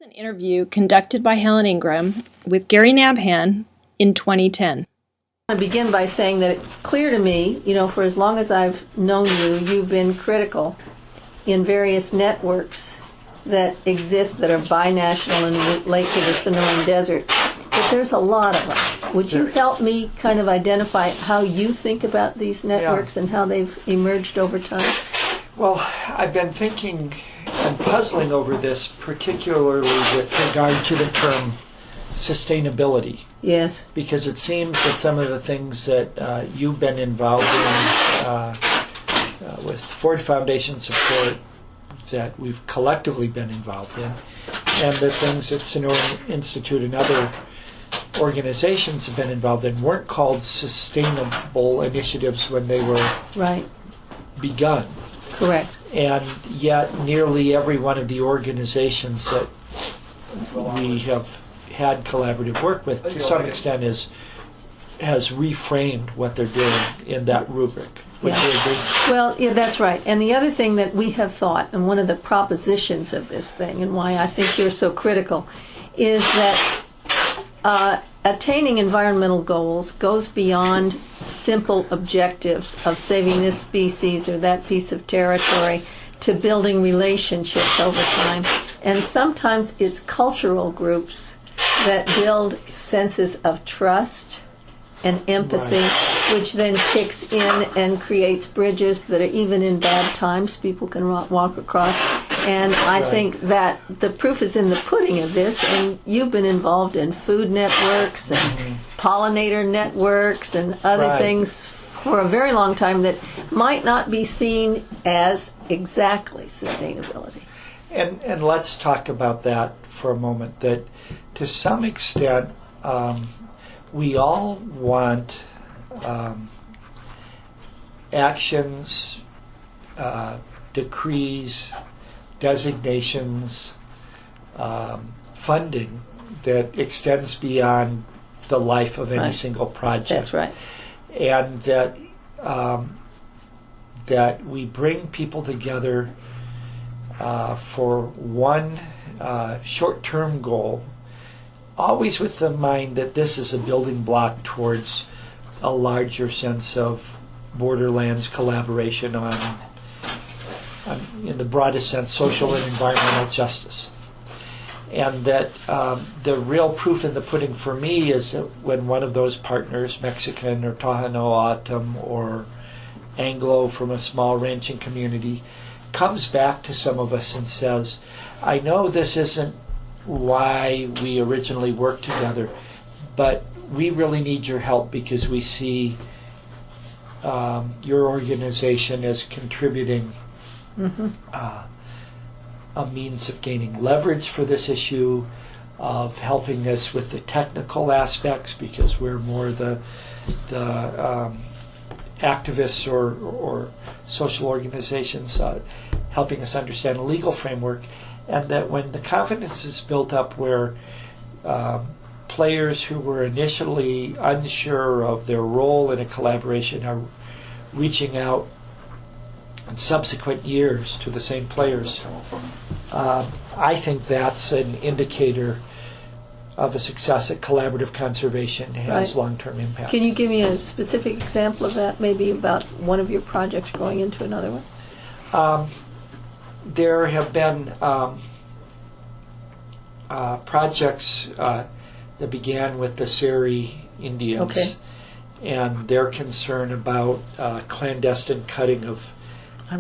An interview conducted by Helen Ingram with Gary Nabhan in 2010. I begin by saying that it's clear to me, for as long as I've known you, you've been critical in various networks that exist that are binational and relate to the Sonoran Desert. But there's a lot of them. Would you help me kind of identify how you think about these networks and how they've emerged over time? Well, I've been thinking and puzzling over this, particularly with regard to the term sustainability. Yes. Because it seems that some of the things that you've been involved in with Ford Foundation support that we've collectively been involved in, and the things that Sonoran Institute and other organizations have been involved in weren't called sustainable initiatives when they were begun. Correct. And yet nearly every one of the organizations that we have had collaborative work with to some extent has reframed what they're doing in that rubric. Would you agree? Well, yeah, that's right. And the other thing that we have thought, and one of the propositions of this thing, and why I think you're so critical, is that attaining environmental goals goes beyond simple objectives of saving this species or that piece of territory to building relationships over time. And sometimes it's cultural groups that build senses of trust and empathy, which then kicks in and creates bridges that are even in bad times people can walk across. And I think that the proof is in the pudding of this, and you've been involved in food networks and pollinator networks and other things for a very long time that might not be seen as exactly sustainability. And let's talk about that for a moment, that to some extent we all want actions, decrees, designations, funding that extends beyond the life of any single project. That's right. And that we bring people together for one short-term goal, always with the mind that this is a building block towards a larger sense of borderlands collaboration on in the broadest sense, social and environmental justice. And that the real proof in the pudding for me is that when one of those partners, Mexican or Tohono or Anglo from a small ranching community, comes back to some of us and says, I know this isn't why we originally worked together, but we really need your help because we see your organization as contributing a means of gaining leverage for this issue, of helping us with the technical aspects because we're more the activists or social organizations helping us understand a legal framework, and that when the confidence is built up where players who were initially unsure of their role in a collaboration are reaching out in subsequent years to the same players, I think that's an indicator of a success at collaborative conservation has long-term impact. Can you give me a specific example of that, maybe about one of your projects going into another one? There have been projects that began with the Seri Indians and their concern about clandestine cutting of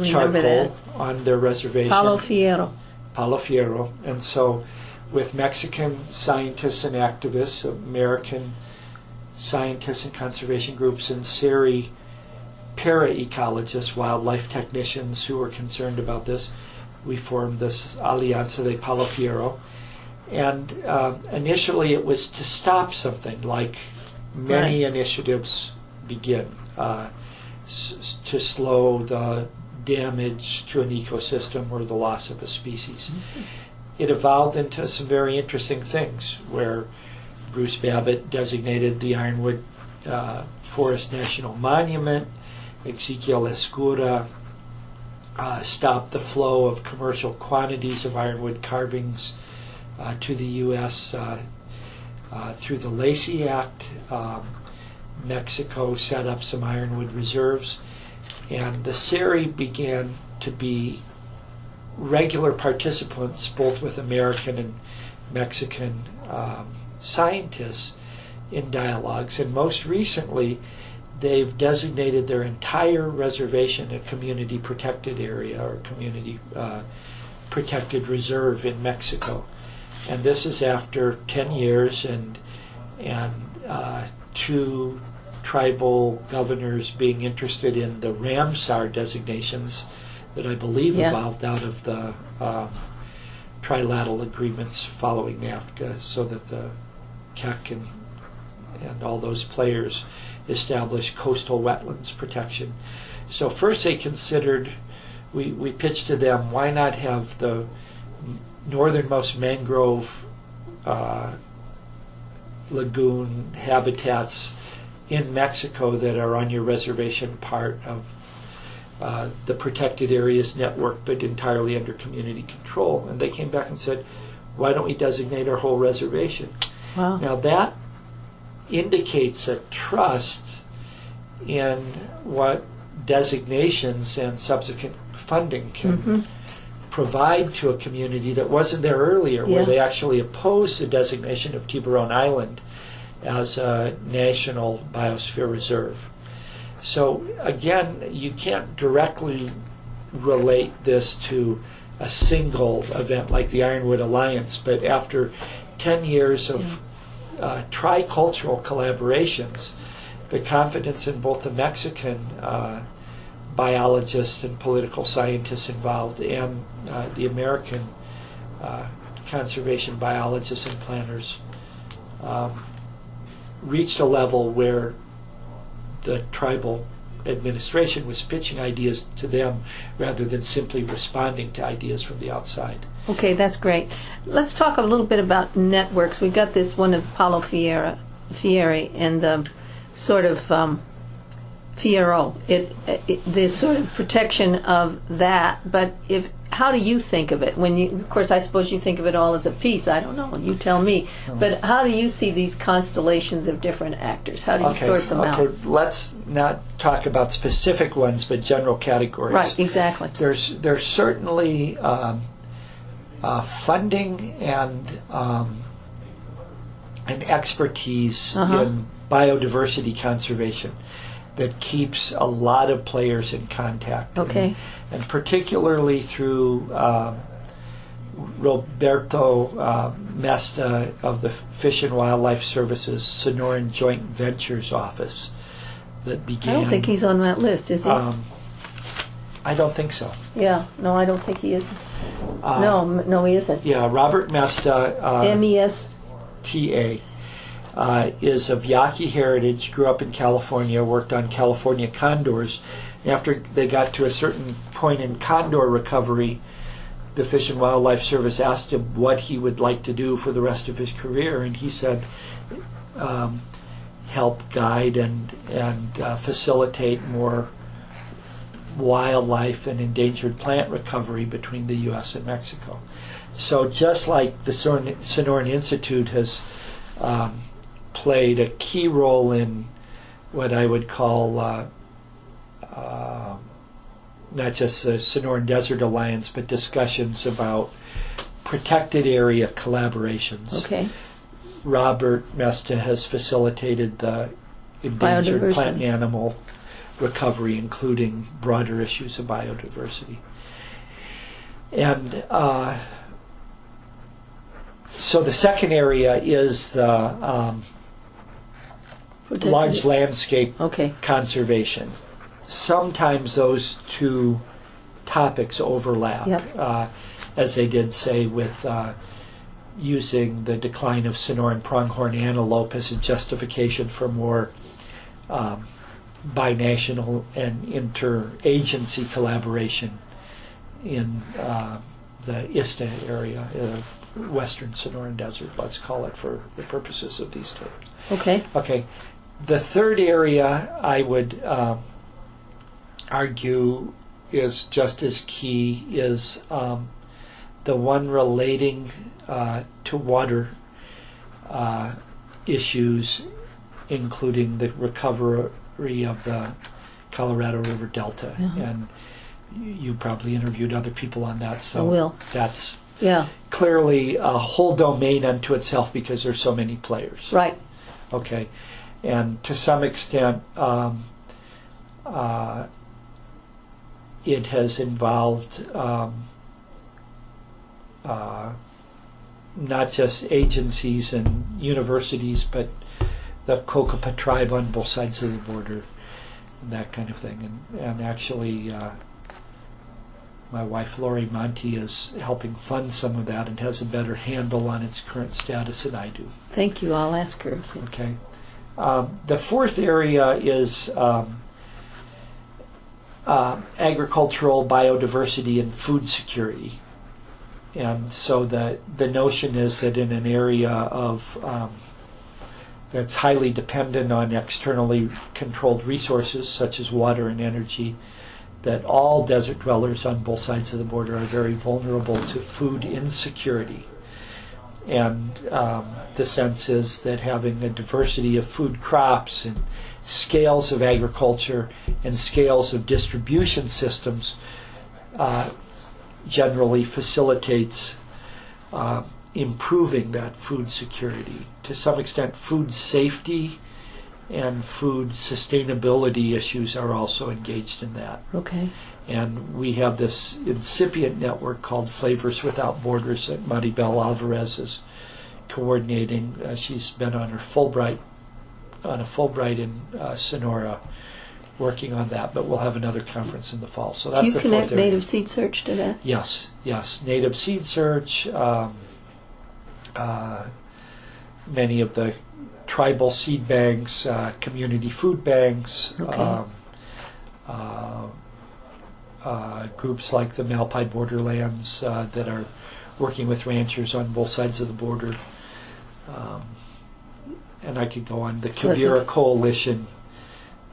charcoal on their reservation. Palo Fierro. And so with Mexican scientists and activists, American scientists and conservation groups, and Seri para-ecologists, wildlife technicians who were concerned about this, we formed this Alianza de Palo Fierro. And initially it was to stop something like many initiatives begin, to slow the damage to an ecosystem or the loss of a species. It evolved into some very interesting things where Bruce Babbitt designated the Ironwood Forest National Monument, Ezequiel Escura stopped the flow of commercial quantities of ironwood carvings to the U.S. Through the Lacey Act. Mexico set up some ironwood reserves, and the Seri began to be regular participants, both with American and Mexican scientists, in dialogues. And most recently, they've designated their entire reservation a community protected area or community protected reserve in Mexico. And this is after 10 years and two tribal governors being interested in the Ramsar designations that I believe evolved out of the trilateral agreements following NAFTA, so that the CAC and all those players established coastal wetlands protection. So first they considered, we pitched to them, why not have the northernmost mangrove lagoon habitats in Mexico that are on your reservation part of the protected areas network, but entirely under community control. And they came back and said, why don't we designate our whole reservation? Wow. Now that indicates a trust in what designations and subsequent funding can provide to a community that wasn't there earlier, where they actually opposed the designation of Tiburon Island as a national biosphere reserve. So again, you can't directly relate this to a single event like the Ironwood Alliance, but after 10 years of tricultural collaborations, the confidence in both the Mexican biologists and political scientists involved and the American conservation biologists and planners reached a level where the tribal administration was pitching ideas to them rather than simply responding to ideas from the outside. Okay, that's great. Let's talk a little bit about networks. We've got this one of Paulo Fieri and the sort of Fiero, the sort of protection of that. But how do you think of it? When you, of course, I suppose you think of it all as a piece. I don't know. You tell me. But how do you see these constellations of different actors? How do you sort them out? Okay, let's not talk about specific ones, but general categories. Right, exactly. There's certainly funding and expertise in biodiversity conservation that keeps a lot of players in contact. Okay. And particularly through Roberto Mesta of the Fish and Wildlife Service's Sonoran Joint Ventures Office that began... I don't think he's on that list, is he? I don't think so. Yeah, no, I don't think he is. No, he isn't. Yeah, Robert Mesta... MESTA. Is of Yaqui heritage, grew up in California, worked on California condors. After they got to a certain point in condor recovery, the Fish and Wildlife Service asked him what he would like to do for the rest of his career, and he said, help guide and facilitate more wildlife and endangered plant recovery between the U.S. and Mexico. So just like the Sonoran Institute has played a key role in what I would call not just the Sonoran Desert Alliance, but discussions about protected area collaborations. Okay. Robert Mesta has facilitated the endangered plant and animal recovery, including broader issues of biodiversity. And so the second area is the large landscape conservation. Sometimes those two topics overlap, as they did, say, with using the decline of Sonoran pronghorn antelope as a justification for more binational and interagency collaboration in the ISTA area, Western Sonoran Desert, let's call it for the purposes of these terms. Okay. The third area I would argue is just as key is the one relating to water issues, including the recovery of the Colorado River Delta. And you probably interviewed other people on that, so I will. That's Yeah. clearly a whole domain unto itself because there's so many players. Right. Okay. And to some extent, it has involved not just agencies and universities, but the Kokapa tribe on both sides of the border, and that kind of thing. And actually, my wife Lori Monty is helping fund some of that and has a better handle on its current status than I do. Thank you. I'll ask her. Okay. The fourth area is agricultural biodiversity and food security. And so the notion is that in an area of that's highly dependent on externally controlled resources such as water and energy, that all desert dwellers on both sides of the border are very vulnerable to food insecurity. And the sense is that having a diversity of food crops and scales of agriculture and scales of distribution systems generally facilitates improving that food security. To some extent, food safety and food sustainability issues are also engaged in that. Okay. And we have this incipient network called Flavors Without Borders that Maribel Alvarez is coordinating. She's been on a Fulbright in Sonora, working on that. But we'll have another conference in the fall. So that's Do you the connect fourth area. Native Seed Search to that? Yes. Native Seed Search. Many of the tribal seed banks, community food banks. Okay. Groups like the Malpai Borderlands that are working with ranchers on both sides of the border. And I could go on. The Quivira Coalition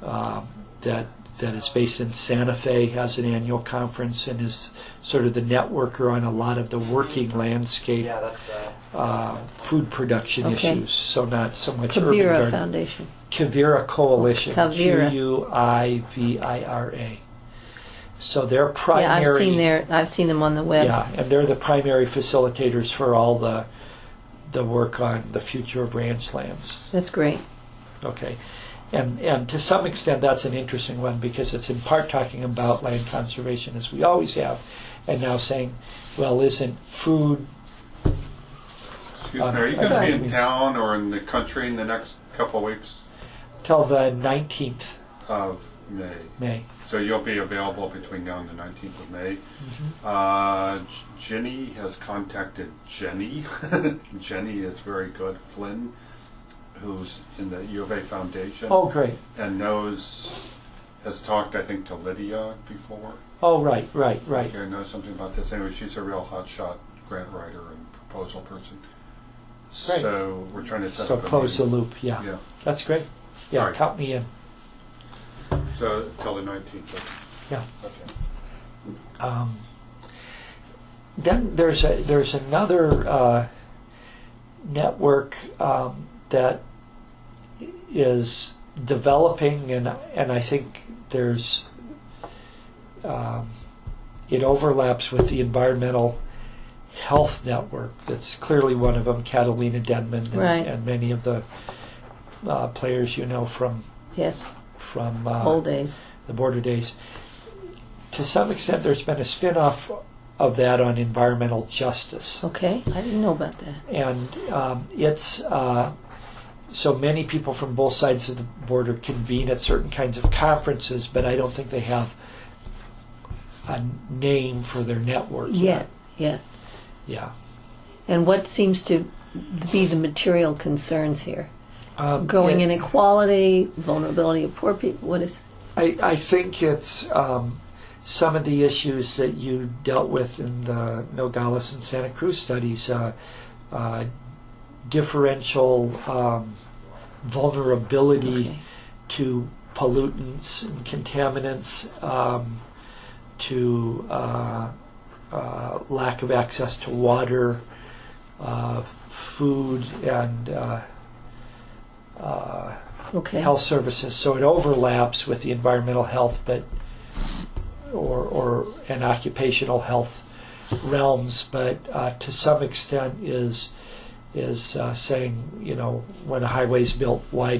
that is based in Santa Fe has an annual conference and is sort of the networker on a lot of the working landscape food production Okay. issues. So not so much urban Quivira garden. Foundation. Quivira Coalition. Quivira. Quivira. So they're Yeah, primary. I've seen them on the web. Yeah, and they're the primary facilitators for all the work on the future of ranch lands. That's great. Okay, and to some extent that's an interesting one because it's in part talking about land conservation as we always have, and now saying, well, isn't food? Excuse me, are you going to be in town or in the country in the next couple of weeks? Till the 19th Of May. May. So you'll be available between now and the 19th of May. Jenny has contacted Jenny. Jenny is very good. Flynn, who's in the U of A Foundation. Oh, great. And has talked, I think, to Lydia before. Oh, right. Okay, knows something about this. Anyway, she's a real hotshot grant writer and proposal person. Great. So we're trying to set So up a close the meeting. loop. Yeah, Yeah. that's great. Yeah, All right. count me in. So till the 19th. Yeah. Okay. Then there's another network that is developing, and I think there's it overlaps with the environmental health network. That's clearly one of them. Catalina Denman and, Right. and many of the players you know from Yes. old days. the border days. To some extent, there's been a spin-off of that on environmental justice. Okay. I didn't know about that. And it's so many people from both sides of the border convene at certain kinds of conferences, but I don't think they have a name for their network yet. Yeah. Yeah. And what seems to be the material concerns here? Growing it- inequality, vulnerability of poor people. What is? I think it's some of the issues that you dealt with in the Nogales and Santa Cruz studies, differential vulnerability Okay. to pollutants and contaminants, to lack of access to water, food, and Okay. health services. So it overlaps with the environmental health, but or and occupational health realms, but to some extent is saying, you know, when a highway is built, why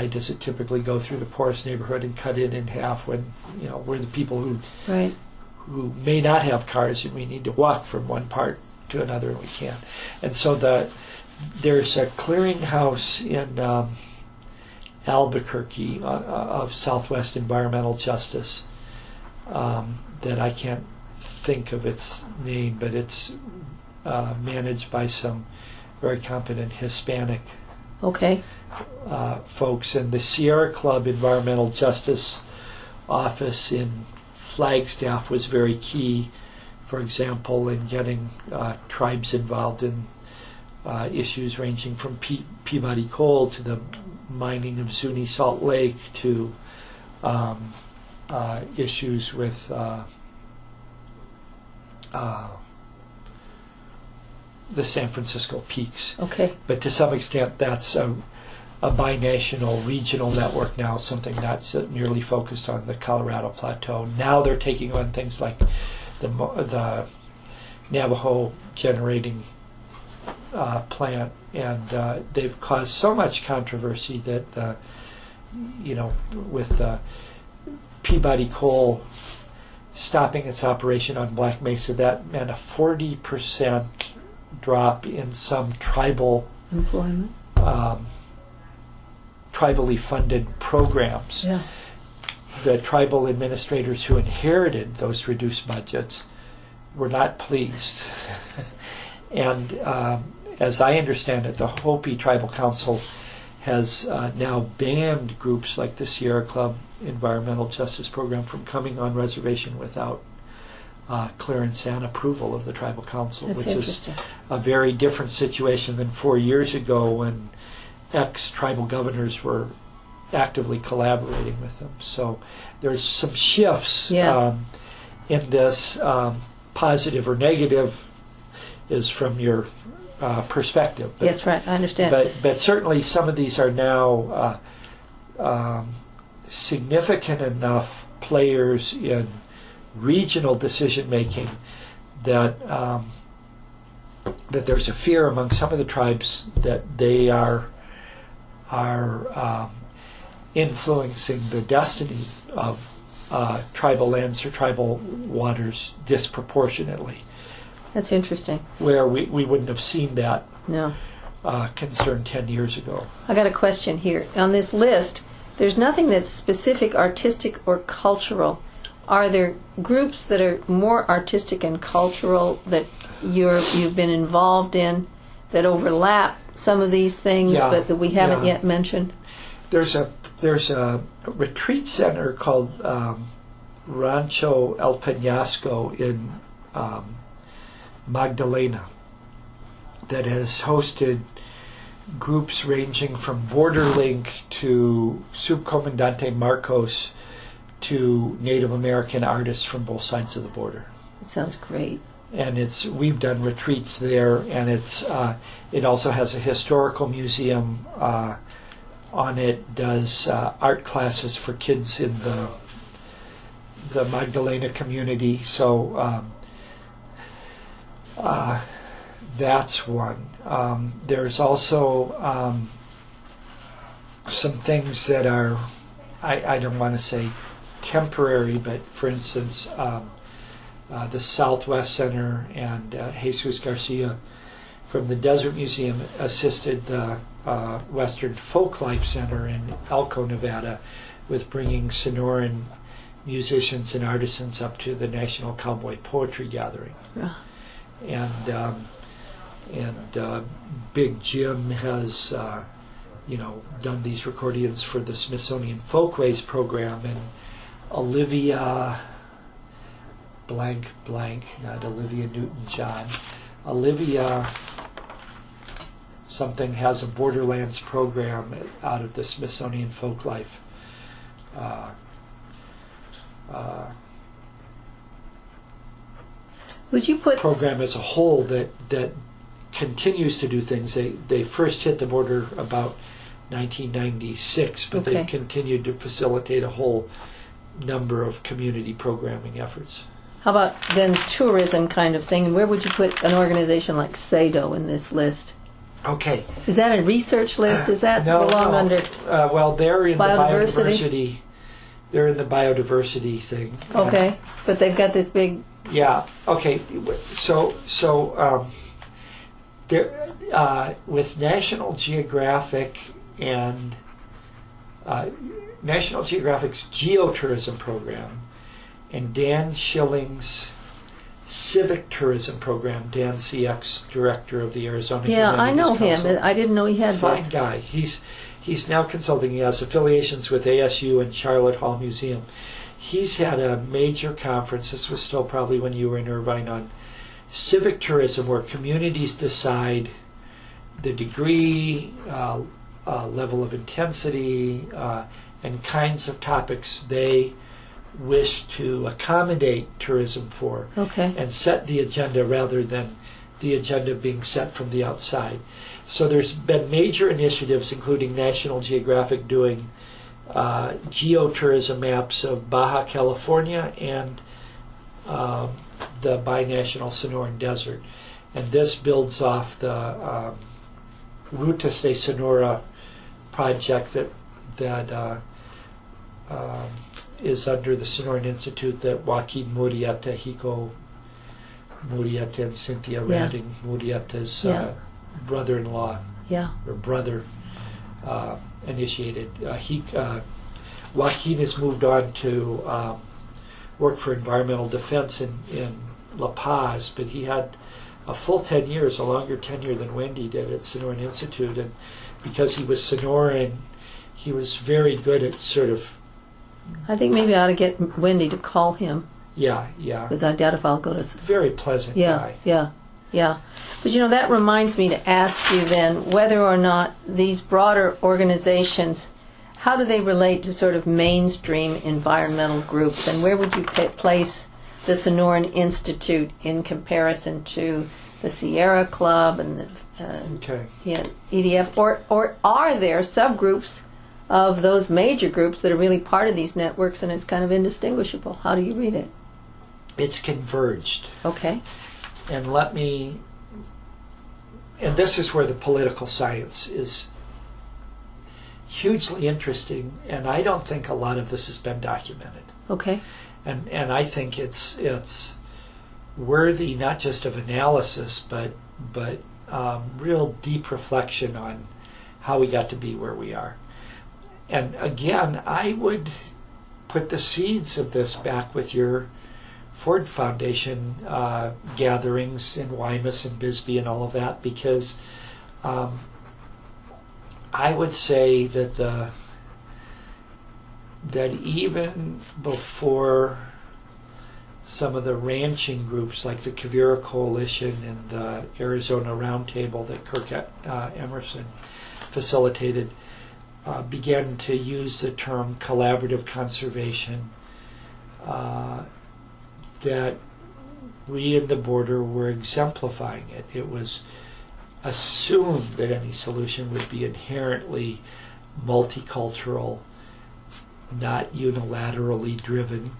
does it typically go through the poorest neighborhood and cut it in half when, you know, we're the people Right. who may not have cars and we need to walk from one part to another and we can't. And so there's a clearinghouse in Albuquerque of Southwest Environmental Justice that I can't think of its name, but it's managed by some very competent Hispanic Okay. folks. And the Sierra Club Environmental Justice Office in Flagstaff was very key, for example, in getting tribes involved in issues ranging from Peabody coal to the mining of Zuni Salt Lake to issues with the San Francisco Peaks. Okay. But to some extent, that's a binational regional network now, something that's nearly focused on the Colorado Plateau. Now they're taking on things like the Navajo generating plant, and they've caused so much controversy that, you know, with Peabody Coal stopping its operation on Black Mesa, that meant a 40% drop in some Employment. tribally funded programs. Yeah. The tribal administrators who inherited those reduced budgets were not pleased. And as I understand it, the Hopi Tribal Council has now banned groups like the Sierra Club Environmental Justice Program from coming on reservation without clearance and approval of the Tribal Council, That's which is interesting. a very different situation than 4 years ago when ex-tribal governors were actively collaborating with them. So there's some shifts Yeah. in this. Positive or negative is from your perspective. But, Yes, right. I understand. but certainly some of these are now significant enough players in regional decision making that that there's a fear among some of the tribes that they are influencing the destiny of tribal lands or tribal waters disproportionately, That's interesting. where we wouldn't have seen that No. concern 10 years ago. I got a question here. On this list, there's nothing that's specific, artistic, or cultural. Are there groups that are more artistic and cultural that you've been involved in that overlap some of these things, Yeah, but that we haven't yeah. yet mentioned? There's a retreat center called Rancho El Peñasco in Magdalena that has hosted groups ranging from Borderlink to Subcomandante Marcos to Native American artists from both sides of the border. It sounds great. And we've done retreats there, and it also has a historical museum on it, does art classes for kids in the Magdalena community. So that's one. There's also some things that are, I don't want to say temporary, but for instance, the Southwest Center and Jesus Garcia from the Desert Museum assisted the Western Folklife Center in Elko, Nevada, with bringing Sonoran musicians and artisans up to the National Cowboy Poetry Gathering. Yeah. And Big Jim has done these recordings for the Smithsonian Folkways program, and Olivia blank, not Olivia Newton-John. Olivia something has a Borderlands program out of the Smithsonian Folklife Would you put program as a whole that continues to do things. They first hit the border about 1996, but Okay. they've continued to facilitate a whole number of community programming efforts. how about then tourism kind of thing? Where would you put an organization like SADO in this list? Okay. Is that a research list? Does that No, belong no. under? Well, they're in Biodiversity? the biodiversity. They're in the biodiversity thing. Okay, but they've got this big. Yeah. Okay. So there with National Geographic and National Geographic's geotourism program and Dan Schilling's civic tourism program. Dan CX, director of the Arizona. Yeah, I Humanities know Council. him. I didn't know he had Fine this. guy. He's now consulting. He has affiliations with ASU and Charlotte Hall Museum. He's had a major conference. This was still probably when you were in Irvine, on civic tourism, where communities decide the degree, level of intensity, and kinds of topics they wish to accommodate tourism for, Okay. and set the agenda rather than the agenda being set from the outside. So there's been major initiatives, including National Geographic doing geotourism maps of Baja California and the binational Sonoran Desert. And this builds off the Rutas de Sonora project that is under the Sonoran Institute that Joaquin Murrieta, Hico Murrieta, and Cynthia Yeah. Radding Murrieta's Yeah. brother-in-law Yeah. or brother initiated. Joaquin has moved on to work for environmental defense in La Paz, but he had a full 10 years, a longer tenure than Wendy did at Sonoran Institute, and because he was Sonoran, he was very good at sort of, I think maybe I ought to get Wendy to call him, yeah, because I doubt if I'll go to. very pleasant Yeah, guy. yeah. But that reminds me to ask you then whether or not these broader organizations, how do they relate to sort of mainstream environmental groups, and where would you place the Sonoran Institute in comparison to the Sierra Club and the Okay. EDF, or are there subgroups of those major groups that are really part of these networks and it's kind of indistinguishable? How do you read it? It's converged. Okay. And this is where the political science is hugely interesting, and I don't think a lot of this has been documented. Okay. And I think it's worthy not just of analysis, but real deep reflection on how we got to be where we are. And again, I would put the seeds of this back with your Ford Foundation gatherings in Wymus and Bisbee and all of that, because I would say that even before some of the ranching groups like the Quivira Coalition and the Arizona Roundtable that Kirk Emerson facilitated began to use the term collaborative conservation, that we in the border were exemplifying it. It was assumed that any solution would be inherently multicultural, not unilaterally driven.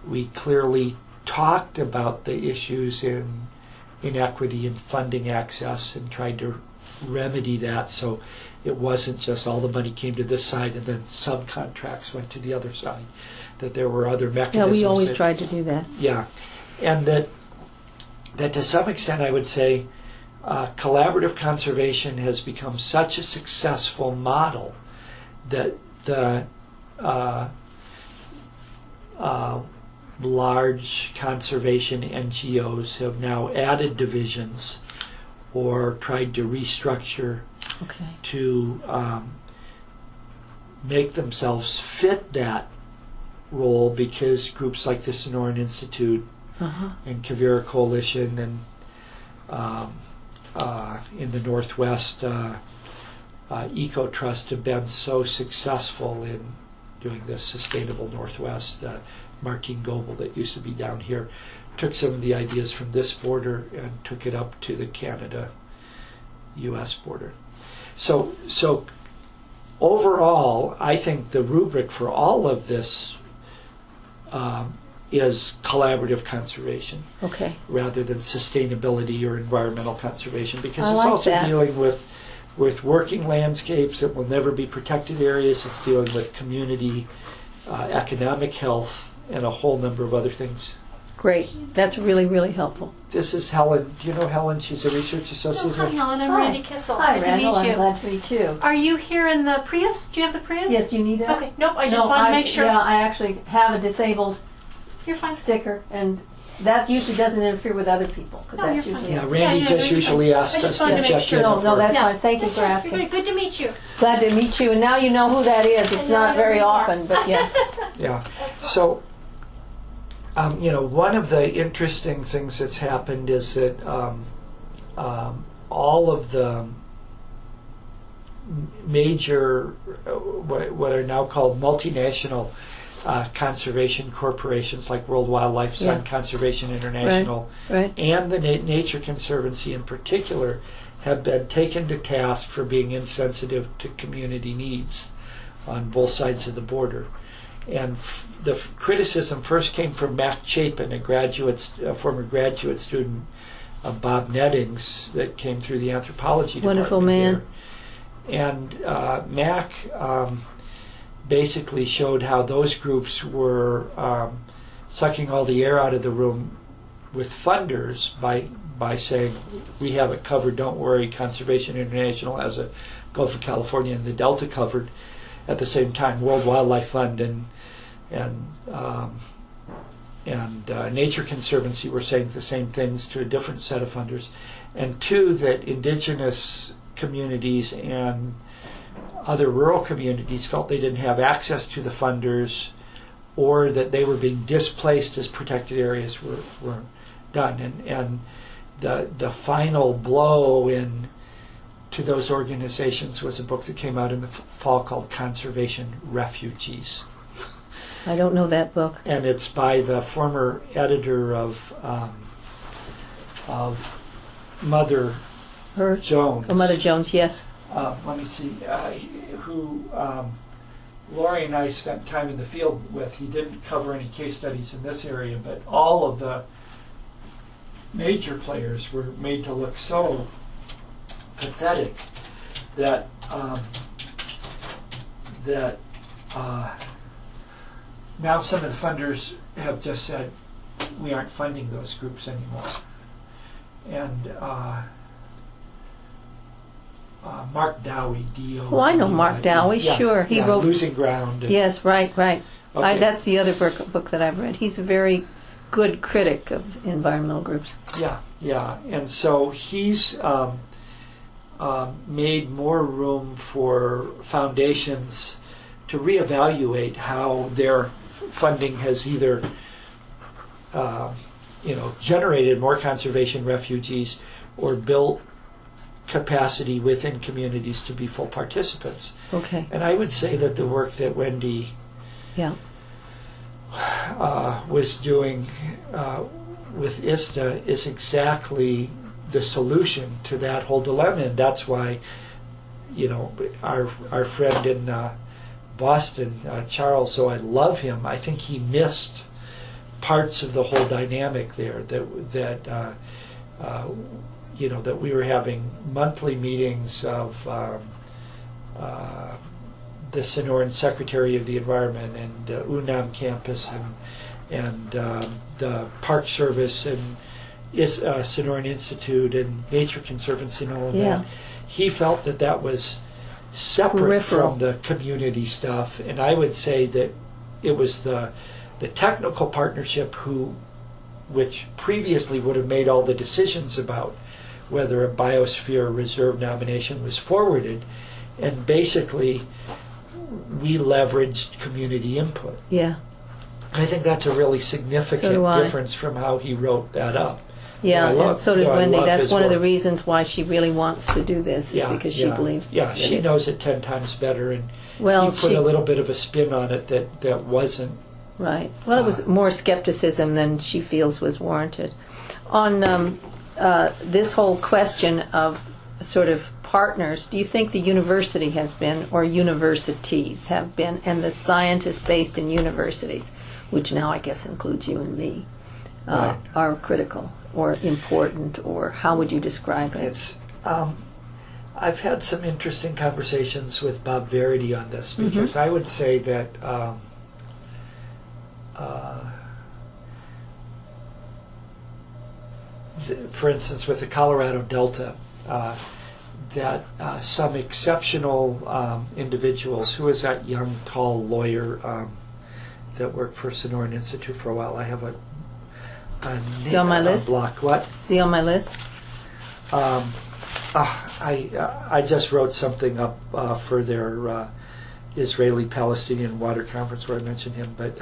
We clearly talked about the issues in inequity and funding access and tried to remedy that, so it wasn't just all the money came to this side and then subcontracts went to the other side, that there were other Yeah, mechanisms. we always tried to do that. Yeah, and that to some extent I would say collaborative conservation has become such a successful model that the large conservation NGOs have now added divisions or tried to restructure Okay. to make themselves fit that role, because groups like the Sonoran Institute Uh-huh. and Quivira Coalition and in the Northwest Eco Trust have been so successful in doing this Sustainable Northwest. Martine Goebel, that used to be down here, took some of the ideas from this border and took it up to the Canada-U.S. border. So overall, I think the rubric for all of this is collaborative conservation, Okay. rather than sustainability or environmental conservation, because I it's like also that. dealing with working landscapes that will never be protected areas. It's dealing with community economic health and a whole number of other things. Great. That's really, really helpful. This is Helen. Do you know Helen? She's a research associate Hi, here. Helen. I'm Hi. Randy Kissel. Hi, Good Randall. to meet you. I'm glad to meet you. Are you here in the Prius? Do you have the Prius? Yes, do you need that? Okay. Nope. I just want to make sure. Yeah, I actually have a disabled You're fine. sticker, and that usually doesn't interfere with other people. 'Cause No, that's you're fine. usually Yeah, Randy Yeah, just that's usually fine. asks I us just to wanted to make check sure. in. No, before- that's Yeah. fine. Thank you for That's asking. good to meet you. Glad to meet you, and now you know who that is. It's And now not I know very who you are. often, but yeah. Yeah. So, one of the interesting things that's happened is that all of the major, what are now called multinational conservation corporations, like World Wildlife Fund, Yeah. Conservation International, Right. and the Nature Conservancy in particular, have been taken to task for being insensitive to community needs on both sides of the border. And the criticism first came from Mac Chapin, a former graduate student of Bob Nedding's that came through the anthropology department. Wonderful man. Here. And Mac basically showed how those groups were sucking all the air out of the room with funders by saying, we have it covered, don't worry, Conservation International has a Gulf of California and the Delta covered. At the same time, World Wildlife Fund and Nature Conservancy were saying the same things to a different set of funders. And two, that indigenous communities and other rural communities felt they didn't have access to the funders, or that they were being displaced as protected areas were done. And the final blow to those organizations was a book that came out in the fall called Conservation Refugees. I don't know that book. And it's by the former editor of Mother Her? Jones. Oh, Mother Jones, yes. Let me see, who Lori and I spent time in the field with. He didn't cover any case studies in this area, but all of the major players were made to look so pathetic that now some of the funders have just said, we aren't funding those groups anymore. And Mark Dowie, D-O. Oh, I know Mark Dowie, sure. He wrote Losing Ground. Yes, right. Okay. That's the other book that I've read. He's a very good critic of environmental groups. Yeah. And so he's made more room for foundations to reevaluate how their funding has either generated more conservation refugees or built capacity within communities to be full participants. Okay. And I would say that the work that Wendy Yeah. was doing with ISTA is exactly the solution to that whole dilemma, and that's why our friend in Boston, Charles, so I love him, I think he missed parts of the whole dynamic there, that we were having monthly meetings of the Sonoran Secretary of the Environment and the UNAM campus and the Park Service and Sonoran Institute and Nature Conservancy and all of Yeah. that. He felt that was separate Peripheral. from the community stuff, and I would say that it was the technical partnership which previously would have made all the decisions about whether a biosphere reserve nomination was forwarded, and basically we leveraged community input. Yeah. And I think that's a really significant So do I. difference from how he wrote that up. Yeah, I love- and so did I Wendy. love That's his one of the work. reasons why she really wants to do this, is because she believes that she knows it 10 times better, and Well, he put she- a little bit of a spin on it that wasn't Right. Well, it was more skepticism than she feels was warranted. On this whole question of sort of partners, do you think the university has been, or universities have been, and the scientists based in universities, which now I guess includes you and me, Right. are critical or important, or how would you describe it? It's I've had some interesting conversations with Bob Verity on this, because I would say that for instance, with the Colorado Delta, that some exceptional individuals, who is that young, tall lawyer that worked for Sonoran Institute for a while? I have a Is he on my list? block. What? Is he on my list? I just wrote something up for their Israeli-Palestinian Water Conference where I mentioned him, but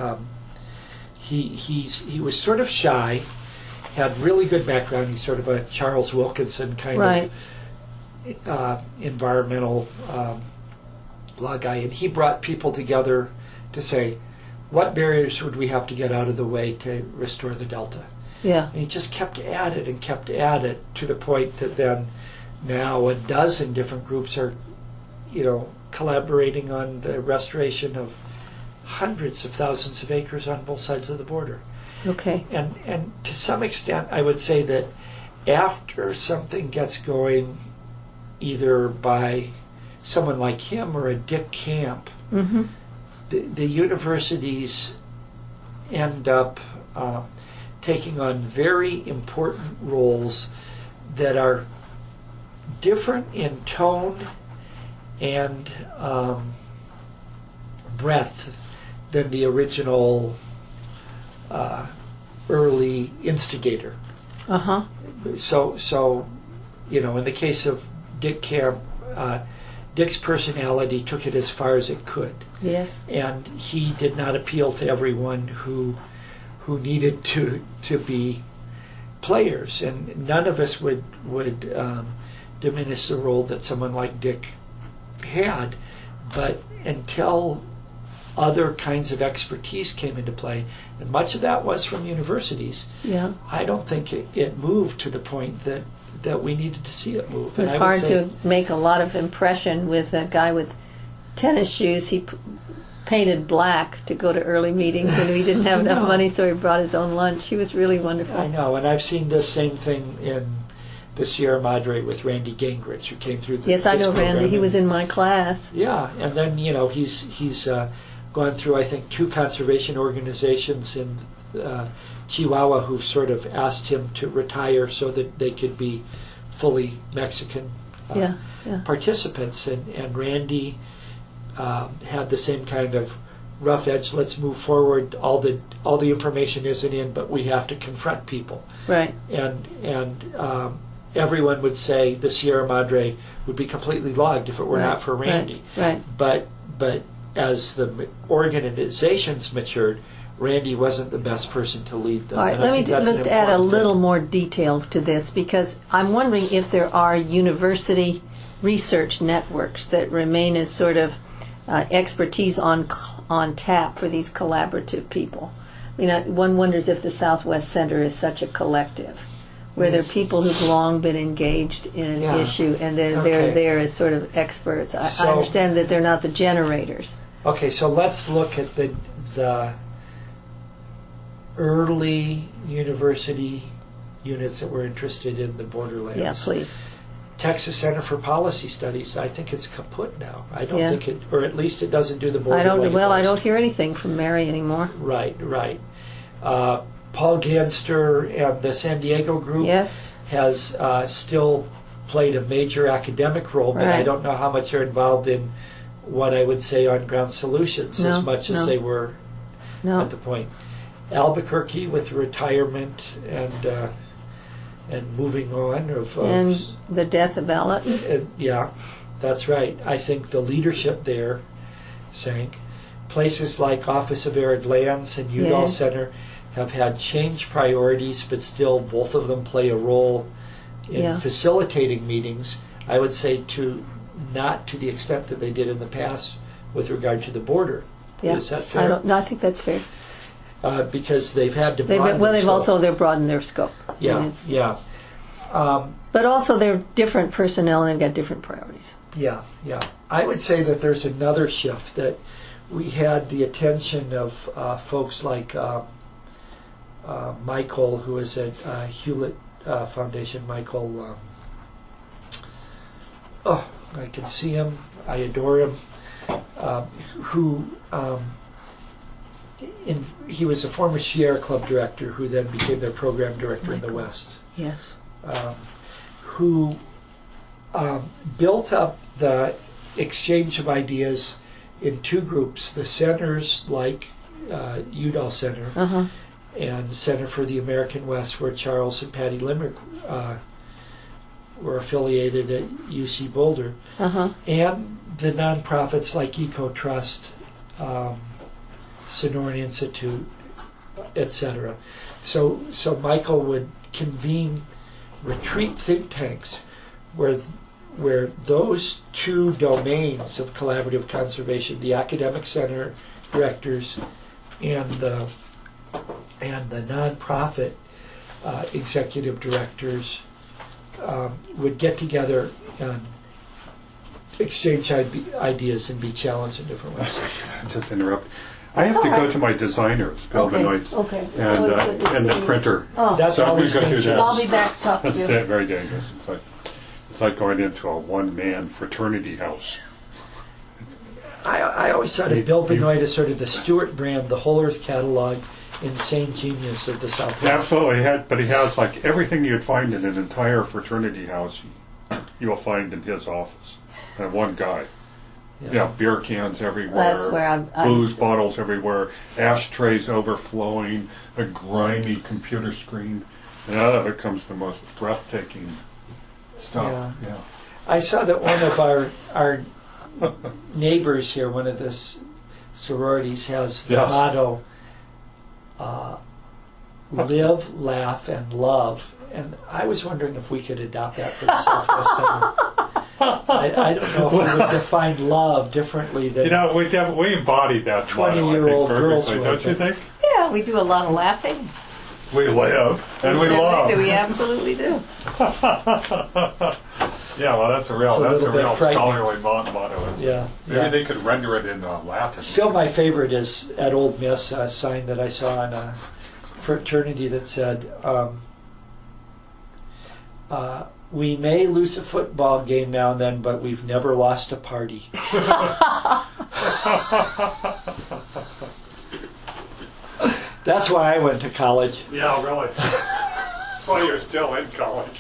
he was sort of shy, had really good background. He's sort of a Charles Wilkinson kind Right. of environmental law guy, and he brought people together to say, what barriers would we have to get out of the way to restore the Delta? Yeah. And he just kept at it and kept at it, to the point that then now a dozen different groups are, collaborating on the restoration of hundreds of thousands of acres on both sides of the border. Okay. And to some extent, I would say that after something gets going, either by someone like him or a Dick Camp, Mm-hmm. the universities end up taking on very important roles that are different in tone and breadth than the original early instigator. Uh-huh. So in the case of Dick Camp, Dick's personality took it as far as it could. Yes. And he did not appeal to everyone who needed to be players, and none of us would diminish the role that someone like Dick had, but until other kinds of expertise came into play, and much of that was from universities, Yeah. I don't think it moved to the point that we needed to see it move. It was And I would hard say- to make a lot of impression with a guy with tennis shoes. He painted black to go to early meetings, and he didn't have enough money, so he brought his own lunch. He was really wonderful. I know, and I've seen the same thing in the Sierra Madre with Randy Gingrich, who came through. Yes, I this know program, Randy. He and- was in my class. Yeah, and then he's gone through, I think, 2 conservation organizations in Chihuahua who've sort of asked him to retire so that they could be fully Mexican Yeah. participants. And Randy had the same kind of rough edge. Let's move forward. All the information isn't in, but we have to confront people. Right. And everyone would say the Sierra Madre would be completely logged if it were not for Randy. Right. But as the organizations matured, Randy wasn't the best person to lead them. All right, And I let me think that's an just add a important little thing. more detail to this, because I'm wondering if there are university research networks that remain as sort of expertise on tap for these collaborative people. One wonders if the Southwest Center is such a collective, where there are people who've long been engaged in an Yeah. issue, and they're Okay. there as sort of experts. I So- understand that they're not the generators. Okay, so let's look at the early university units that were interested in the borderlands. Yeah, please. Texas Center for Policy Studies, I think it's kaput now. I don't Yeah. think it, or at least it doesn't do the border. I don't. like it Well, I was. don't hear anything from Mary anymore. Right. Paul Ganster and the San Diego group Yes. has still played a major academic role, but I Right. don't know how much they're involved in what I would say on-ground solutions as No, much no. as they were No. at the point. Albuquerque with retirement and moving on And the death of Ella. yeah, that's right. I think the leadership there sank. Places like Office of Arid Lands and Udall Yeah. Center have had changed priorities, but still both of them play a role in Yeah. facilitating meetings. I would say not to the extent that they did in the past with regard to the border. Yeah. Is that fair? No, I think that's fair. because they've had to broaden their scope. They've broadened their scope. Yeah, yeah. But also they're different personnel and they've got different priorities. Yeah, yeah. I would say that there's another shift, that we had the attention of folks like Michael, who is at Hewlett Foundation. Michael, I can see him. I adore him. He was a former Sierra Club director who then became their program director in the West. Yes. Who built up the exchange of ideas in two groups: the centers like Udall Center and Center for the American West, where Charles and Patty Limerick were affiliated at UC Boulder, and the nonprofits like Eco Trust, Sonoran Institute, etc. So Michael would convene retreat think tanks where those two domains of collaborative conservation, the academic center directors and the nonprofit executive directors, would get together and exchange ideas and be challenged in different ways. Just interrupt. I have to go to my designers, Bill Benoit, and the printer. That's So always we go through dangerous. that. I'll be back to talk to That's you. very dangerous. It's like going into a one-man fraternity house. I always thought of Bill Benoit as sort of the Stewart Brand, the Whole Earth Catalog, insane genius of the Southwest. Absolutely, but he has like everything you'd find in an entire fraternity house, you will find in his office. That one guy. Yeah, beer cans everywhere, That's where I'm booze bottles everywhere, ashtrays overflowing, a grimy computer screen, and out of it comes the most breathtaking stuff. Yeah. I saw that one of our neighbors here, one of the sororities, has the Yes. motto, live, laugh, and love. And I was wondering if we could adopt that for the Southwest. I don't know if we would define love differently than... You know, we embodied that 20-year-old girls perfectly, would, don't you think? Yeah, we do a lot of laughing. We live and we love. We absolutely do. Yeah, well, that's a real bit frightening. scholarly motto. Isn't it? Yeah, Maybe yeah. they could render it in Latin. Still, my favorite is at Old Miss, a sign that I saw in a fraternity that said, we may lose a football game now and then, but we've never lost a party. That's why I went to college. Yeah, really. That's why you're still in college.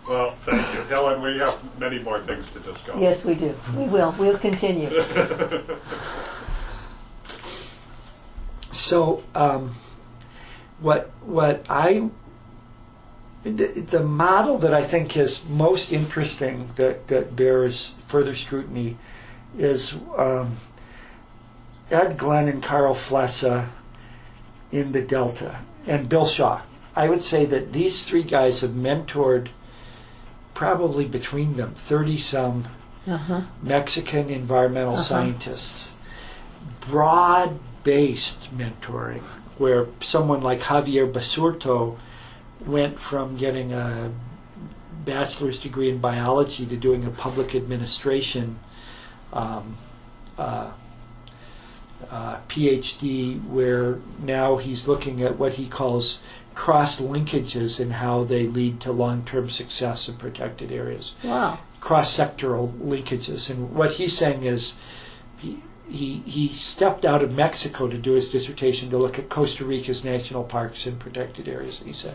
Well, thank you. Helen, we have many more things to discuss. Yes, we do. We will. We'll continue. So, the model that I think is most interesting that bears further scrutiny is Ed Glenn and Carl Flessa in the Delta, and Bill Shaw. I would say that these three guys have mentored probably between them 30-some Mexican environmental scientists. Broad-based mentoring, where someone like Javier Basurto went from getting a bachelor's degree in biology to doing a public administration PhD, where now he's looking at what he calls cross-linkages and how they lead to long-term success in protected areas. Wow. Cross-sectoral linkages. And what he's saying is he stepped out of Mexico to do his dissertation to look at Costa Rica's national parks and protected areas. And he said,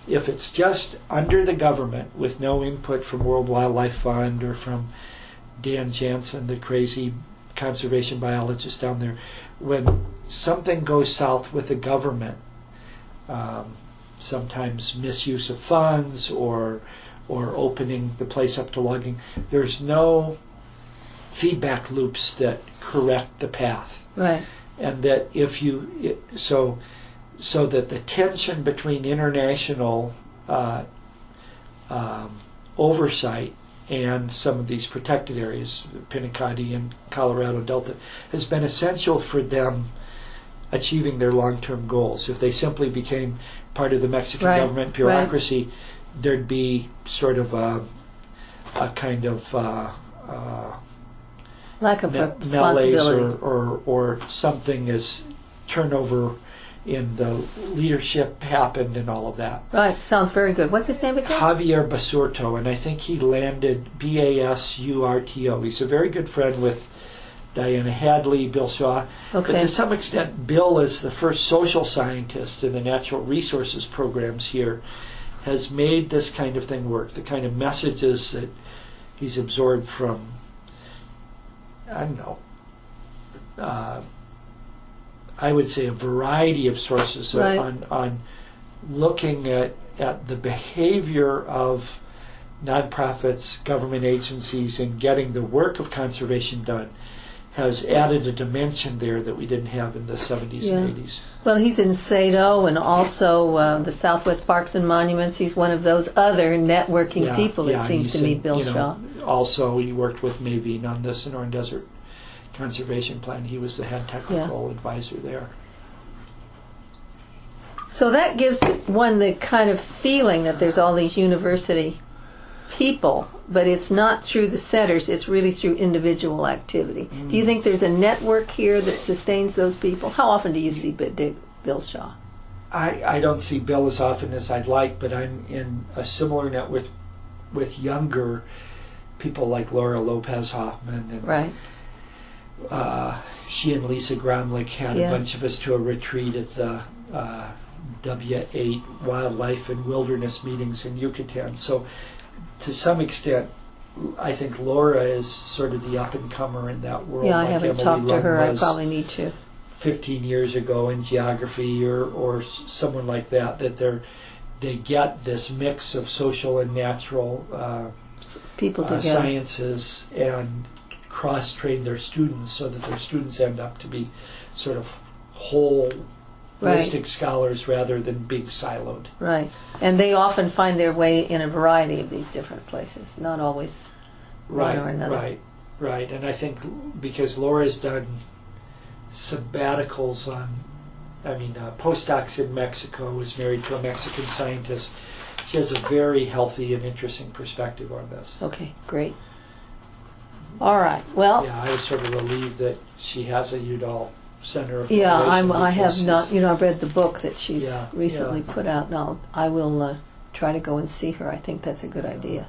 if it's just under the government with no input from World Wildlife Fund or from Dan Jansen, the crazy conservation biologist down there, when something goes south with the government, sometimes misuse of funds or opening the place up to logging, there's no feedback loops that correct the path. Right. And that if you so that the tension between international oversight and some of these protected areas, Pinacati and Colorado Delta, has been essential for them achieving their long-term goals. If they simply became part of the Mexican Right, government bureaucracy, there'd be sort of a kind of Lack of malaise responsibility. or something as turnover in the leadership happened and all of that. Right, sounds very good. What's his name again? Javier Basurto, and I think he landed Basurto. He's a very good friend with Diana Hadley, Bill Shaw. But Okay. to some extent, Bill, is the first social scientist in the natural resources programs here, has made this kind of thing work. The kind of messages that he's absorbed from, I don't know, I would say a variety of sources Right. on looking at the behavior of nonprofits, government agencies, in getting the work of conservation done, has added a dimension there that we didn't have in the 70s Yeah. and 80s. Well, he's in Sado and also the Southwest Parks and Monuments. He's one of those other networking people, it seems to me, Bill Shaw. Also, he worked with Nabhan on the Sonoran Desert Conservation Plan. He was the head technical advisor there. So that gives one the kind of feeling that there's all these university people, but it's not through the centers, it's really through individual activity. Do you think there's a network here that sustains those people? How often do you see Bill Shaw? I don't see Bill as often as I'd like, but I'm in a similar net with younger people like Laura Lopez Hoffman. And Right. She and Lisa Gromlich had Yeah. a bunch of us to a retreat at the W8 Wildlife and Wilderness meetings in Yucatan. So to some extent, I think Laura is sort of the up-and-comer in that world. Yeah, I like haven't Emily talked to Lund her. I was probably need to. 15 years ago in geography or someone like that they get this mix of social and natural People together. sciences and cross-train their students so that their students end up to be sort of holistic scholars rather than being siloed. Right. And they often find their way in a variety of these different places, not always one or another. Right. And I think because Laura's done sabbaticals postdocs in Mexico, was married to a Mexican scientist, she has a very healthy and interesting perspective on this. Okay, great. All right. Well, Yeah, I was sort of relieved that she has a Udall Center of yeah, Formulation I have because not. I've read the book that she's Yeah, recently yeah. put out. Now I will try to go and see her. I think that's a good idea.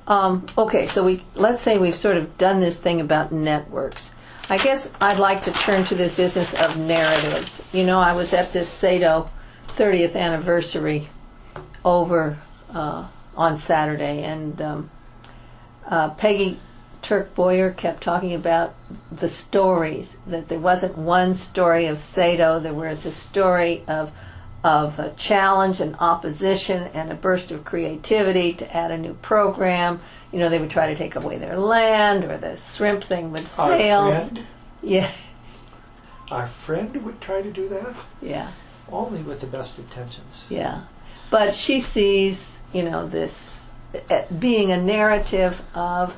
Okay, so let's say we've sort of done this thing about networks. I guess I'd like to turn to this business of narratives. I was at this Sado 30th anniversary over on Saturday, and Peggy Turk Boyer kept talking about the stories, that there wasn't one story of Sado, there was a story of a challenge and opposition and a burst of creativity to add a new program. They would try to take away their land, or the shrimp thing would fail. Yeah. Our friend would try to do that, Yeah. only with the best intentions. Yeah. But she sees, this being a narrative of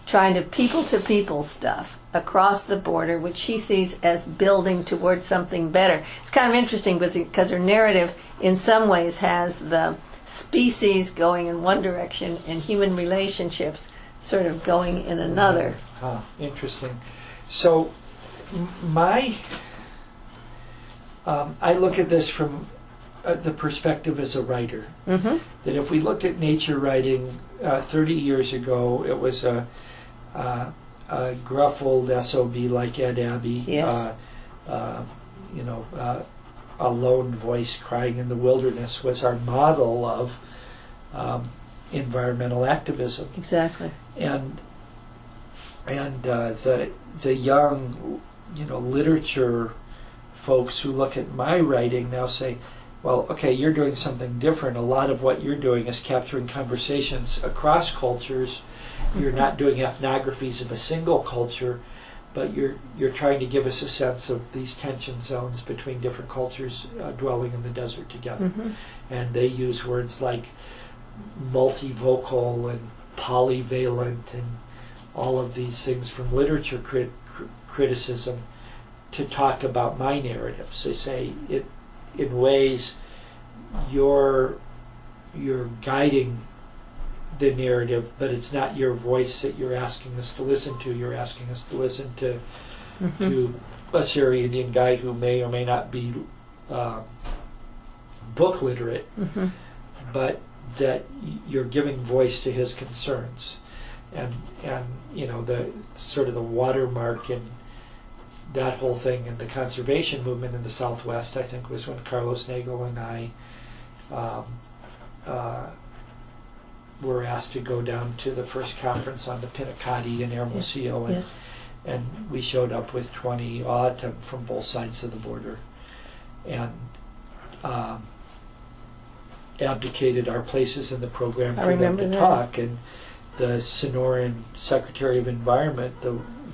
trying to people stuff across the border, which she sees as building towards something better. It's kind of interesting because her narrative in some ways has the species going in one direction and human relationships sort of going in another. Interesting. So I look at this from the perspective as a writer. Mm-hmm. That if we looked at nature writing 30 years ago, it was a gruff old SOB like Ed Abbey. Yes. A lone voice crying in the wilderness was our model of environmental activism. Exactly. And the young, literature folks who look at my writing now say, well, okay, you're doing something different. A lot of what you're doing is capturing conversations across cultures. You're not doing ethnographies of a single culture, but you're trying to give us a sense of these tension zones between different cultures dwelling in the desert together. Mm-hmm. And they use words like multivocal and polyvalent and all of these things from literature criticism to talk about my narratives. They say it in ways you're guiding the narrative, but it's not your voice that you're asking us to listen to. You're asking us to listen to a Sierra Indian guy who may or may not be book literate, but that you're giving voice to his concerns. And the sort of the watermark in that whole thing and the conservation movement in the Southwest, I think, was when Carlos Nagel and I were asked to go down to the first conference on the Pinacati in Hermosillo, and we showed up with 20 odd from both sides of the border, and abdicated our places in the program for them to talk. And the Sonoran Secretary of Environment,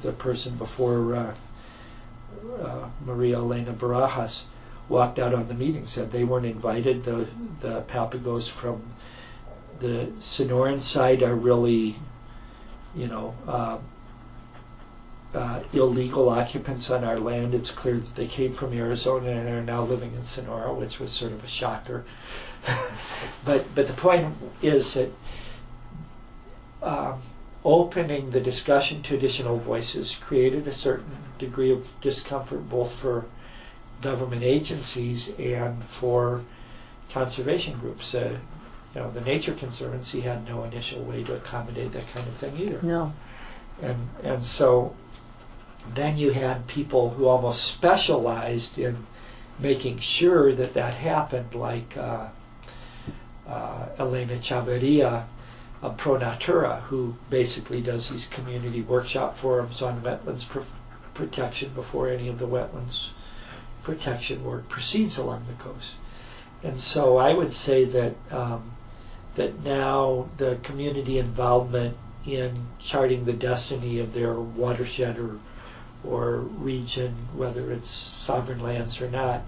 the person before Maria Elena Barajas, walked out on the meeting, said they weren't invited. The Papagos from the Sonoran side are really, illegal occupants on our land. It's clear that they came from Arizona and are now living in Sonora, which was sort of a shocker. But the point is that opening the discussion to additional voices created a certain degree of discomfort both for government agencies and for conservation groups. The Nature Conservancy had no initial way to accommodate that kind of thing either. No. And so then you had people who almost specialized in making sure that happened, like Elena Chavarria of Pro Natura, who basically does these community workshop forums on wetlands protection before any of the wetlands protection work proceeds along the coast. And so I would say that that now the community involvement in charting the destiny of their watershed or region, whether it's sovereign lands or not,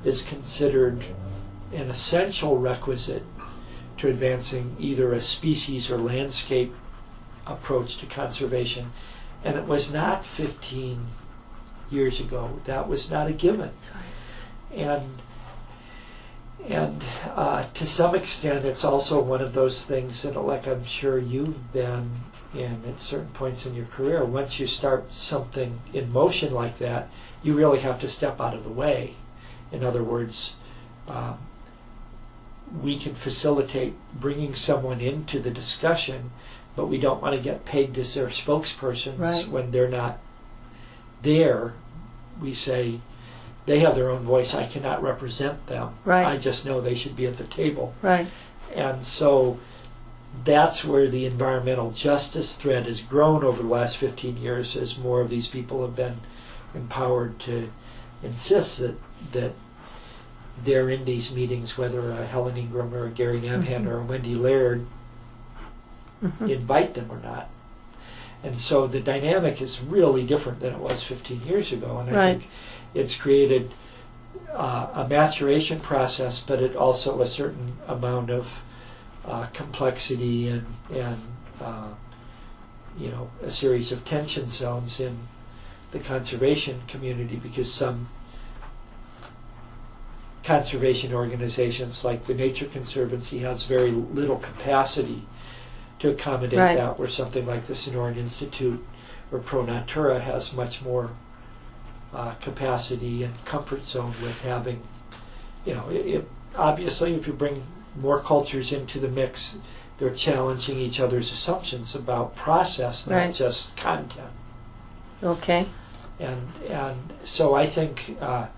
is considered an essential requisite to advancing either a species or landscape approach to conservation. And it was not 15 years ago. That was not a given. And to some extent, it's also one of those things that, like I'm sure you've been in at certain points in your career, once you start something in motion like that, you really have to step out of the way. In other words, we can facilitate bringing someone into the discussion, but we don't want to get pegged as their spokespersons when they're not there. We say, they have their own voice, I cannot represent them. I just know they should be at the table. And so that's where the environmental justice thread has grown over the last 15 years as more of these people have been empowered to insist that they're in these meetings, whether a Helen Ingram or a Gary Nabhan or a Wendy Laird invite them or not. And so the dynamic is really different than it was 15 years ago. And I think it's created a maturation process, but it also a certain amount of complexity and a series of tension zones in the conservation community, because some conservation organizations like the Nature Conservancy has very little capacity to accommodate that, where something like the Sonoran Institute or Pro Natura has much more capacity and comfort zone with having, obviously if you bring more cultures into the mix, they're challenging each other's assumptions about process, not just content. And so I think not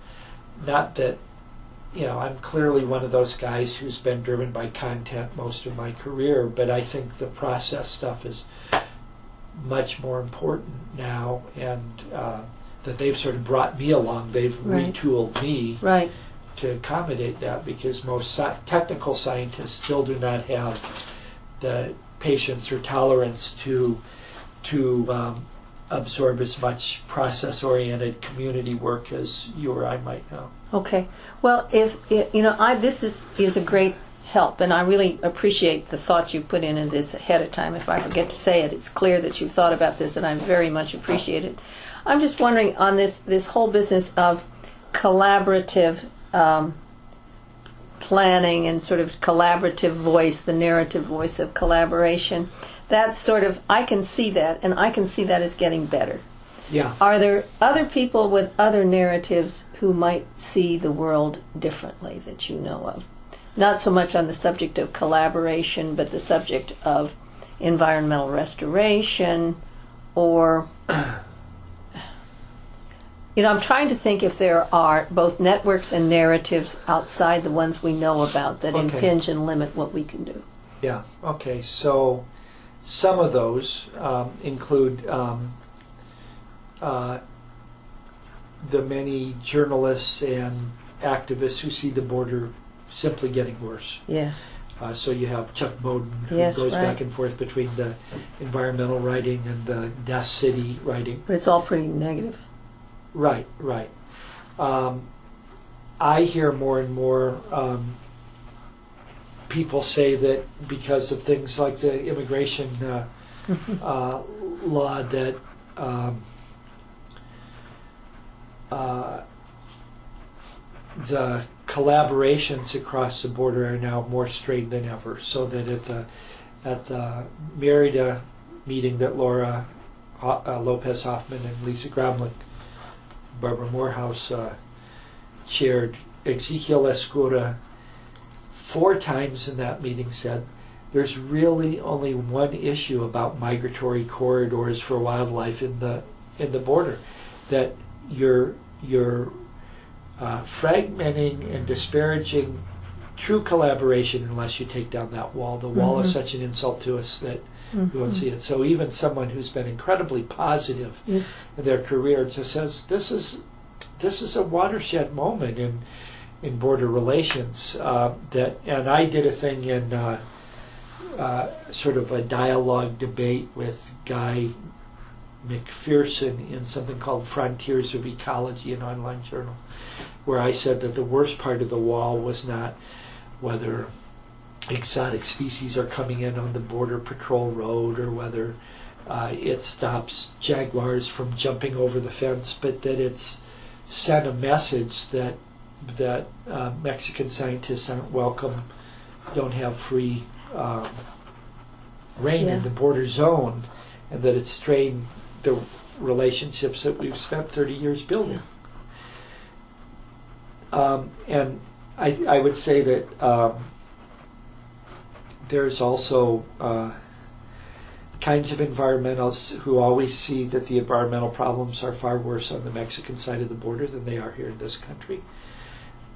that, I'm clearly one of those guys who's been driven by content most of my career, but I think the process stuff is much more important now, and that they've sort of brought me along. They've retooled me to accommodate that, because most technical scientists still do not have the patience or tolerance to absorb as much process-oriented community work as you or I might know. Well, if this is a great help. And I really appreciate the thought you put in this ahead of time. If I forget to say it, it's clear that you've thought about this, and I very much appreciate it. I'm just wondering on this whole business of collaborative planning and sort of collaborative voice, the narrative voice of collaboration. That's sort of, I can see that, and I can see that as getting better. Yeah. Are there other people with other narratives who might see the world differently that you know of? Not so much on the subject of collaboration, but the subject of environmental restoration, or, I'm trying to think if there are both networks and narratives outside the ones we know about that impinge and limit what we can do. Yeah, okay, so some of those include the many journalists and activists who see the border simply getting worse. Yes. So you have Chuck Bowden, who Yes, goes right. back and forth between the environmental writing and the Death City writing. But it's all pretty negative. Right. I hear more and more people say that because of things like the immigration law, that the collaborations across the border are now more strained than ever. So that at the Merida meeting that Laura Lopez Hoffman and Lisa Gromlich, Barbara Morehouse chaired, Ezequiel Escura 4 times in that meeting said there's really only one issue about migratory corridors for wildlife in the border, that you're fragmenting and disparaging true collaboration unless you take down that wall. The wall is such an insult to us that we won't see it. So even someone who's been incredibly positive in their career just says this is a watershed moment in border relations. And I did a thing in sort of a dialogue debate with Guy McPherson in something called Frontiers of Ecology, an online journal, where I said that the worst part of the wall was not whether exotic species are coming in on the border patrol road or whether it stops jaguars from jumping over the fence, but that it's sent a message that Mexican scientists aren't welcome, don't have free reign in the border zone, and that it's strained the relationships that we've spent 30 years building. And I would say that there's also kinds of environmentalists who always see that the environmental problems are far worse on the Mexican side of the border than they are here in this country.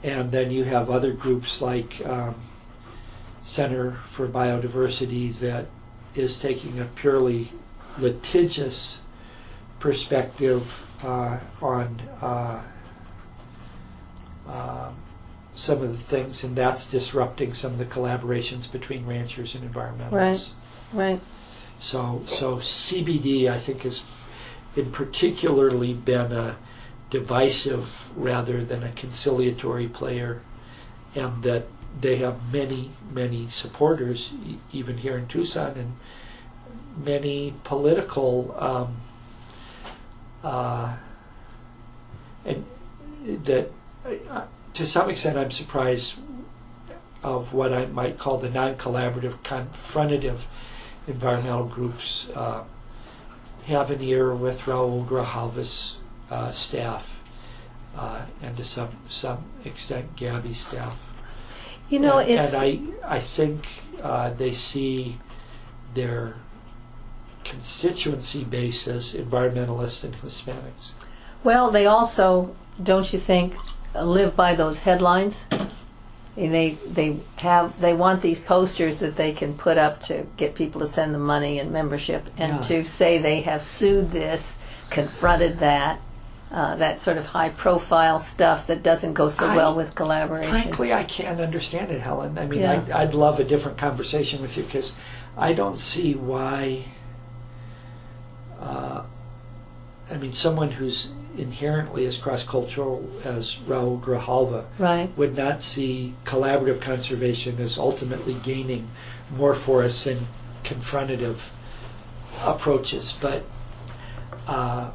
And then you have other groups like Center for Biodiversity that is taking a purely litigious perspective on some of the things, and that's disrupting some of the collaborations between ranchers and environmentalists. Right. So CBD, I think, has in particularly been a divisive rather than a conciliatory player, and that they have many, many supporters, even here in Tucson, and many political and that to some extent I'm surprised of what I might call the non-collaborative, confrontative environmental groups have an ear with Raul Grijalva's staff and to some extent Gabby's staff. And I think they see their constituency base as environmentalists and Hispanics. Well, they also, don't you think, live by those headlines? They want these posters that they can put up to get people to send them money and membership, and to say they have sued this, confronted that, that sort of high-profile stuff that doesn't go so well with collaboration. Frankly, I can't understand it, Helen. I mean, I'd love a different conversation with you because I don't see why I mean, someone who's inherently as cross-cultural as Raul Grijalva Right. would not see collaborative conservation as ultimately gaining more forests than confrontative approaches. But I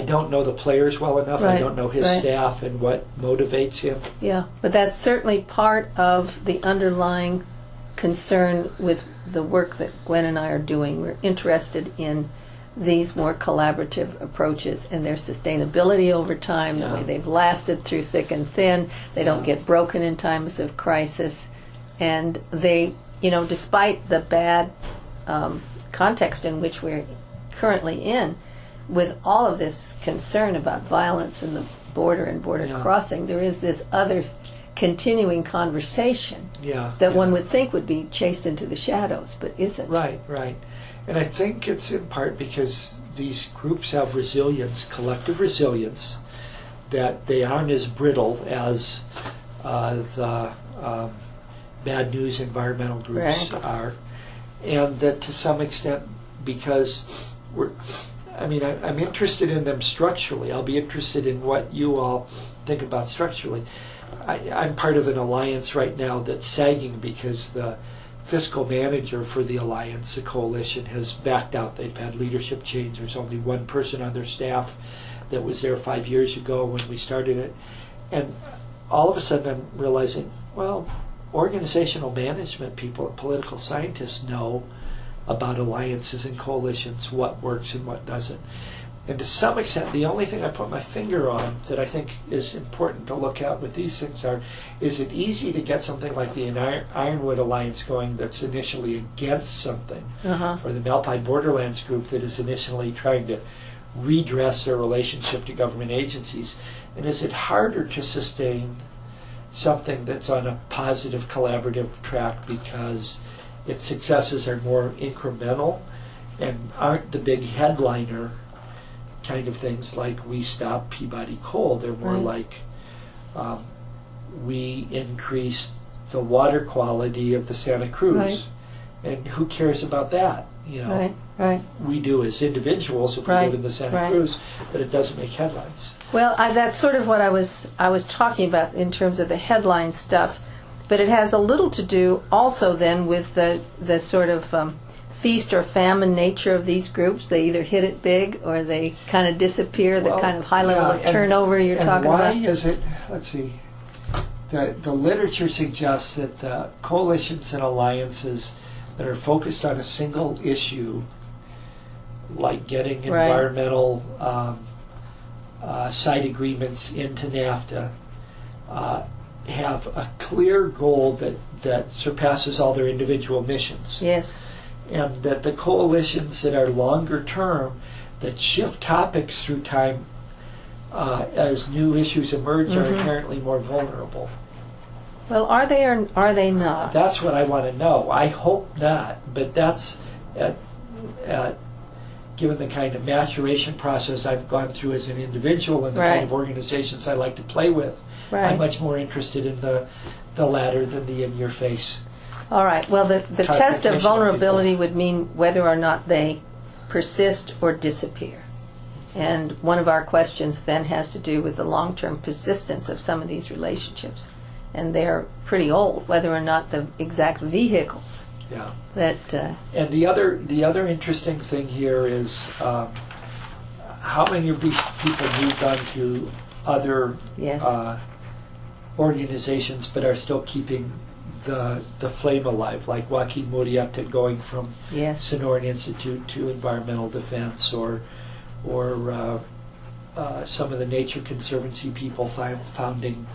don't know the players well enough. I Right, don't know his right. staff and what motivates him. Yeah, but that's certainly part of the underlying concern with the work that Gwen and I are doing. We're interested in these more collaborative approaches and their sustainability over time, the way they've lasted through thick and thin. They don't get broken in times of crisis. And they, despite the bad context in which we're currently in, with all of this concern about violence in the border and border crossing, there is this other continuing conversation that one would think would be chased into the shadows, but isn't. Right. And I think it's in part because these groups have resilience, collective resilience, that they aren't as brittle as the bad news environmental groups are. And that to some extent, because I'm interested in them structurally. I'll be interested in what you all think about structurally. I'm part of an alliance right now that's sagging because the fiscal manager for the alliance, the coalition, has backed out. They've had leadership change. There's only one person on their staff that was there 5 years ago when we started it. And all of a sudden I'm realizing, well, organizational management people and political scientists know about alliances and coalitions, what works and what doesn't. And to some extent, the only thing I put my finger on that I think is important to look at with these things is it easy to get something like the Ironwood Alliance going that's initially against something, or the Malpine Borderlands group that is initially trying to redress their relationship to government agencies? And is it harder to sustain something that's on a positive collaborative track because its successes are more incremental and aren't the big headliner kind of things like we stop Peabody Coal? They're more like we increased the water quality of the Santa Cruz. And who cares about that? We do as individuals if we go to the Santa Cruz, but it doesn't make headlines. Well, that's sort of what I was talking about in terms of the headline stuff, but it has a little to do also then with the sort of feast or famine nature of these groups. They either hit it big or they kind of disappear, the kind of high level of turnover you're talking about. Why is it, let's see, the literature suggests that the coalitions and alliances that are focused on a single issue, like getting environmental side agreements into NAFTA, have a clear goal that surpasses all their individual missions. Yes. And that the coalitions that are longer term, that shift topics through time as new issues emerge, are inherently more vulnerable. Well, are they or are they not? That's what I want to know. I hope not, but that's given the kind of maturation process I've gone through as an individual and the kind of organizations I like to play with, I'm much more interested in the latter than the in-your-face. All right. Well, the test of vulnerability would mean whether or not they persist or disappear. And one of our questions then has to do with the long-term persistence of some of these relationships. And they're pretty old, whether or not the exact vehicles that... And the other interesting thing here is how many of these people moved on to other organizations but are still keeping the flame alive, like Joaquin Murieta going from Sonoran Institute to Environmental Defense, or some of the Nature Conservancy people founding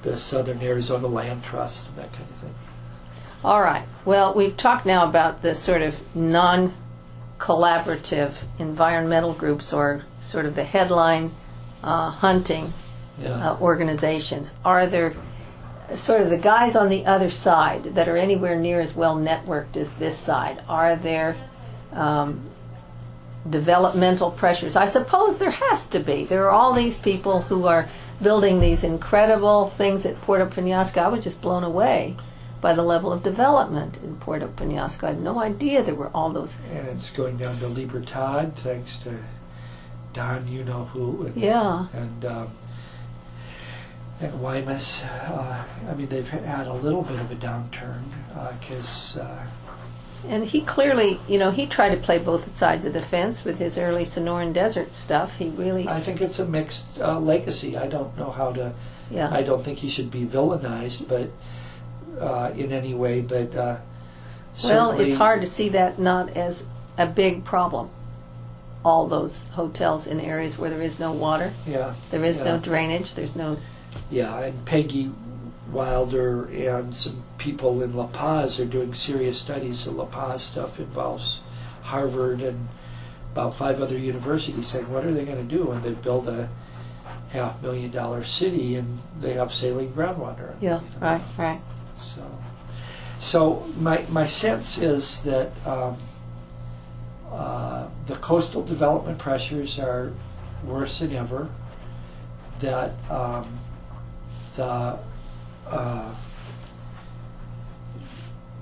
the Southern Arizona Land Trust and that kind of thing. All right. Well, we've talked now about the sort of non-collaborative environmental groups, or sort of the headline hunting organizations. Are there sort of the guys on the other side that are anywhere near as well networked as this side? Are there developmental pressures? I suppose there has to be. There are all these people who are building these incredible things at Puerto Penasco. I was just blown away by the level of development in Puerto Penasco. I had no idea there were all those. And it's going down to Libertad, thanks to Don, you know who, and Yeah. and Wymus. I mean, they've had a little bit of a downturn because. And he clearly, he tried to play both sides of the fence with his early Sonoran Desert stuff. He really. I think it's a mixed legacy. I don't know how to. Yeah. I don't think he should be villainized, but in any way. But Well, certainly, it's hard to see that not as a big problem. All those hotels in areas where there is no water, Yeah. there is no yeah. drainage, there's no. Yeah, and Peggy Wilder and some people in La Paz are doing serious studies. The La Paz stuff involves Harvard and about 5 other universities saying, what are they going to do when they build a $500,000 city and they have saline groundwater? Yeah, underneath them? right. So my sense is that the coastal development pressures are worse than ever. That the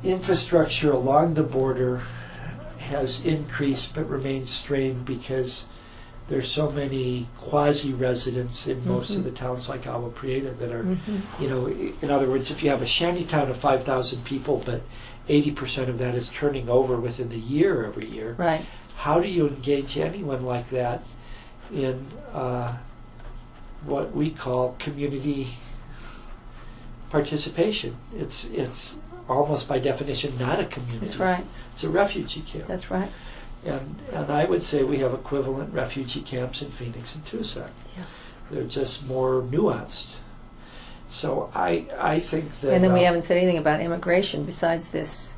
infrastructure along the border has increased but remains strained because there's so many quasi-residents in most of the towns like Agua Prieta that are, in other words, if you have a shanty town of 5,000 people but 80% of that is turning over within the year every year, Right. how do you engage anyone like that in what we call community participation? It's almost by definition not a community. That's right. It's a refugee camp. That's right. And I would say we have equivalent refugee camps in Phoenix and Tucson. Yeah. They're just more nuanced. So I think that. And then we haven't said anything about immigration besides this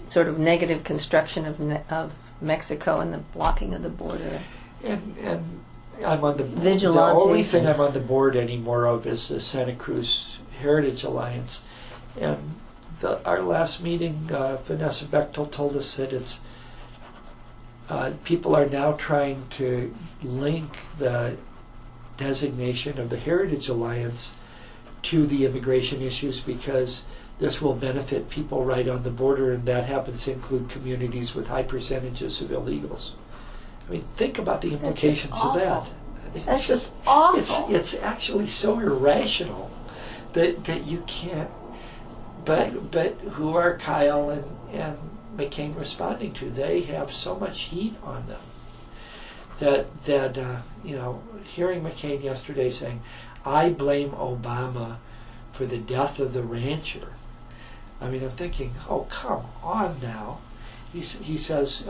sort of negative construction of Mexico and the blocking of the border. And I'm on the Vigilantes. The only thing I'm on the board anymore of is the Santa Cruz Heritage Alliance. And our last meeting, Vanessa Bechtel told us that it's people are now trying to link the designation of the Heritage Alliance to the immigration issues because this will benefit people right on the border, and that happens to include communities with high percentages of illegals. I mean, think about the implications of that. That's just awful. It's actually so irrational that you can't. But who are Kyle and McCain responding to? They have so much heat on them that hearing McCain yesterday saying, "I blame Obama for the death of the rancher." I mean, I'm thinking, oh, come on now. He says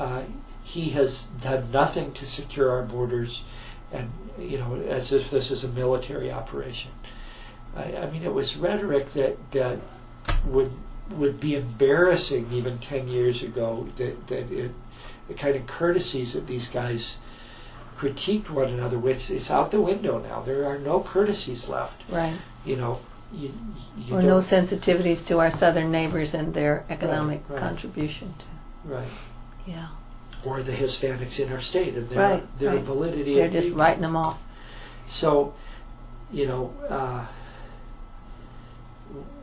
he has done nothing to secure our borders, and as if this is a military operation. I mean, it was rhetoric that would be embarrassing even 10 years ago. The kind of courtesies that these guys critiqued one another with is out the window now. There are no courtesies left. Right. You Or no sensitivities to our southern neighbors and their economic Right. contribution to. Right. Yeah. Or the Hispanics in our state and their Right. validity. They're of just people. writing them off. So,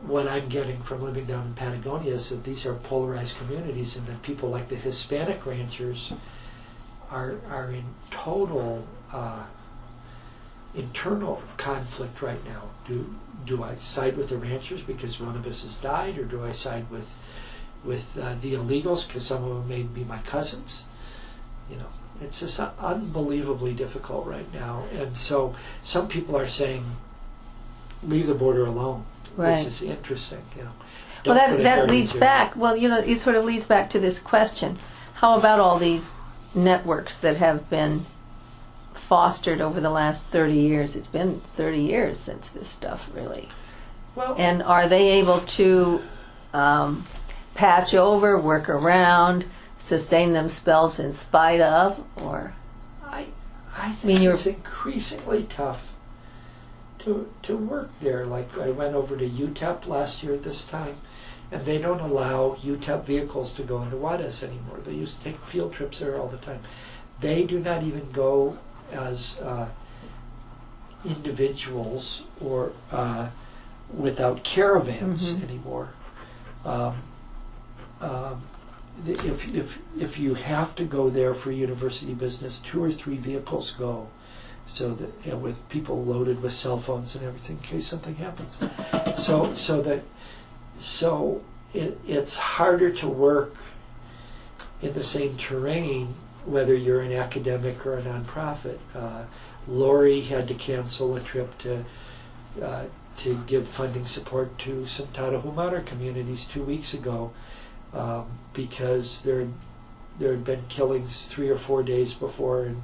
what I'm getting from living down in Patagonia is that these are polarized communities, and that people like the Hispanic ranchers are in total internal conflict right now. Do I side with the ranchers because one of us has died, or do I side with the illegals because some of them may be my cousins? It's just unbelievably difficult right now, and so some people are saying, leave the border alone, Right. which is interesting. Well, Don't put a that heritage leads area. back. Well, it sort of leads back to this question: how about all these networks that have been fostered over the last 30 years? It's been 30 years since this stuff really. Well, And are they able to patch over, work around, sustain themselves in spite of, or? I think you're- it's increasingly tough to work there. Like, I went over to UTEP last year at this time, and they don't allow UTEP vehicles to go into Juarez anymore. They used to take field trips there all the time. They do not even go as individuals or without caravans anymore. if you have to go there for university business, 2 or 3 vehicles go, so that with people loaded with cell phones and everything in case something happens. So it's harder to work in the same terrain whether you're an academic or a nonprofit. Lori had to cancel a trip to give funding support to some Tarahumara communities 2 weeks ago because there had been killings 3 or 4 days before in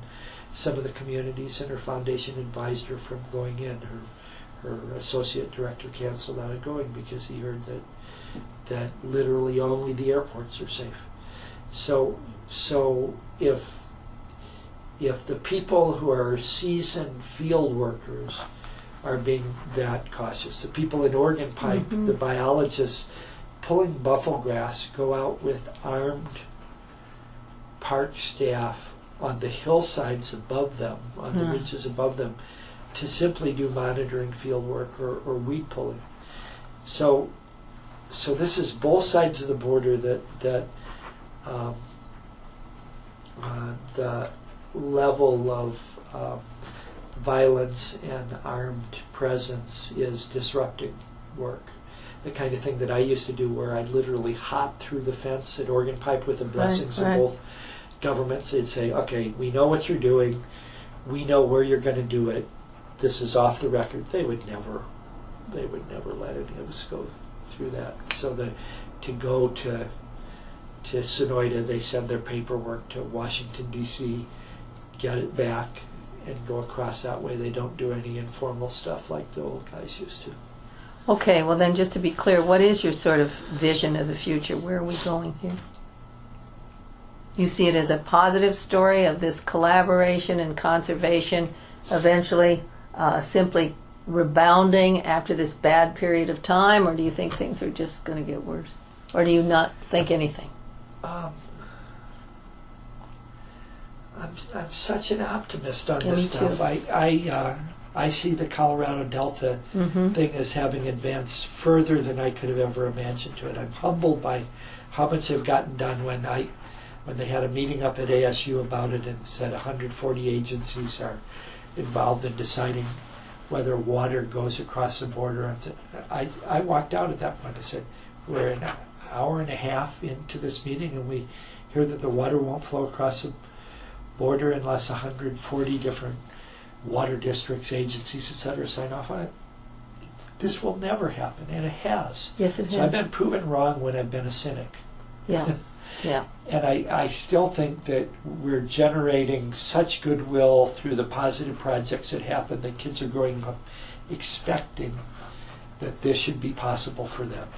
some of the communities, and her foundation advised her from going in. Her associate director canceled out of going because he heard that literally only the airports are safe. So if the people who are seasoned field workers are being that cautious, the people in Oregon Pipe, the biologists pulling buffalo grass, go out with armed park staff on the hillsides above them, on the ridges above them, to simply do monitoring field work or weed pulling. So this is both sides of the border that the level of violence and armed presence is disrupting work. The kind of thing that I used to do, where I'd literally hop through the fence at Oregon Pipe with the blessings of both governments. They'd say, okay, we know what you're doing, we know where you're going to do it, this is off the record. They would never let any of us go through that. So to go to Sonoita, they send their paperwork to Washington, D.C., get it back, and go across that way. They don't do any informal stuff like the old guys used to. Okay, well then, just to be clear, what is your sort of vision of the future? Where are we going here? You see it as a positive story of this collaboration and conservation eventually simply rebounding after this bad period of time, or do you think things are just going to get worse? Or do you not think anything? I'm such an optimist on this stuff. I see the Colorado Delta thing as having advanced further than I could have ever imagined to it. I'm humbled by how much they've gotten done. When they had a meeting up at ASU about it and said 140 agencies are involved in deciding whether water goes across the border. I walked out at that point. I said, we're an hour and a half into this meeting and we hear that the water won't flow across the border unless 140 different water districts, agencies, etc. sign off on it. This will never happen, and it has. Yes, it has. So I've been proven wrong when I've been a cynic. Yeah, yeah. And I still think that we're generating such goodwill through the positive projects that happen that kids are growing up expecting that this should be possible for them.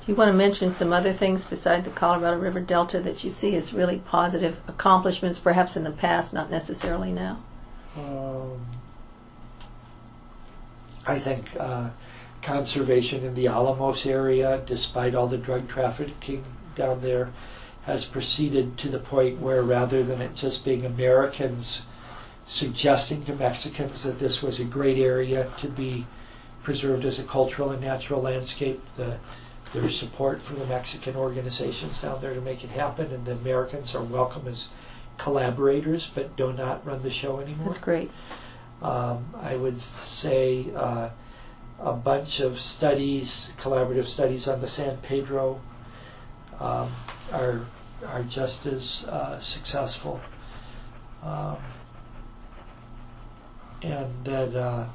Do you want to mention some other things beside the Colorado River Delta that you see as really positive accomplishments, perhaps in the past, not necessarily now? I think conservation in the Alamos area, despite all the drug trafficking down there, has proceeded to the point where rather than it just being Americans suggesting to Mexicans that this was a great area to be preserved as a cultural and natural landscape, there's support for the Mexican organizations down there to make it happen, and the Americans are welcome as collaborators but do not run the show anymore. That's great. I would say a bunch of studies, collaborative studies on the San Pedro are just as successful. And that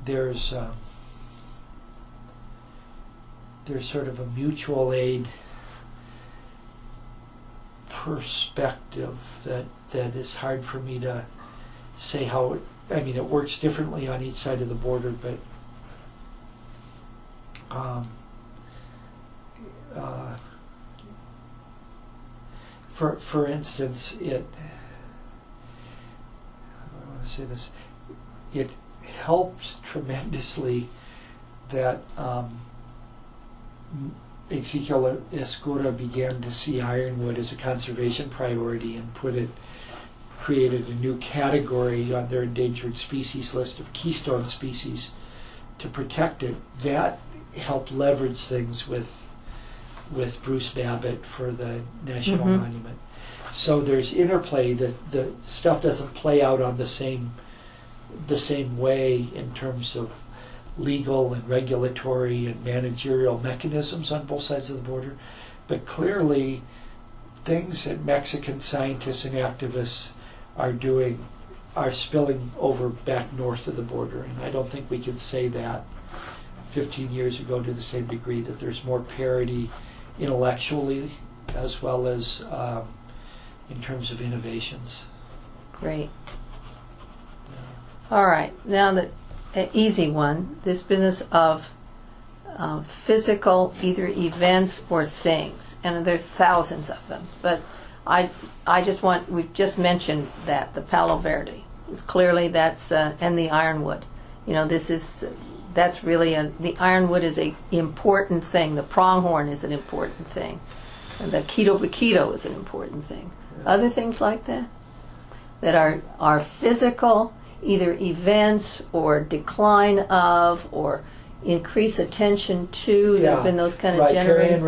there's sort of a mutual aid perspective that is hard for me to say how it works differently on each side of the border, but for instance, I want to say this, it helped tremendously that Ezequiel Escura began to see ironwood as a conservation priority and created a new category on their endangered species list of keystone species to protect it. That help leverage things with Bruce Babbitt for the National Monument. So there's interplay. The stuff doesn't play out on the same way in terms of legal and regulatory and managerial mechanisms on both sides of the border, but clearly things that Mexican scientists and activists are doing are spilling over back north of the border, and I don't think we could say that 15 years ago to the same degree, that there's more parity intellectually as well as in terms of innovations. Great. All right, now the easy one, this business of physical either events or things, and there are thousands of them, but we've just mentioned that, the Palo Verde, clearly that's, and the ironwood. That's really, the ironwood is a important thing, the pronghorn is an important thing, and the Quito Baquito is an important thing. Other things like that are physical, either events or decline of or increase attention to. There have been those kind of riparian and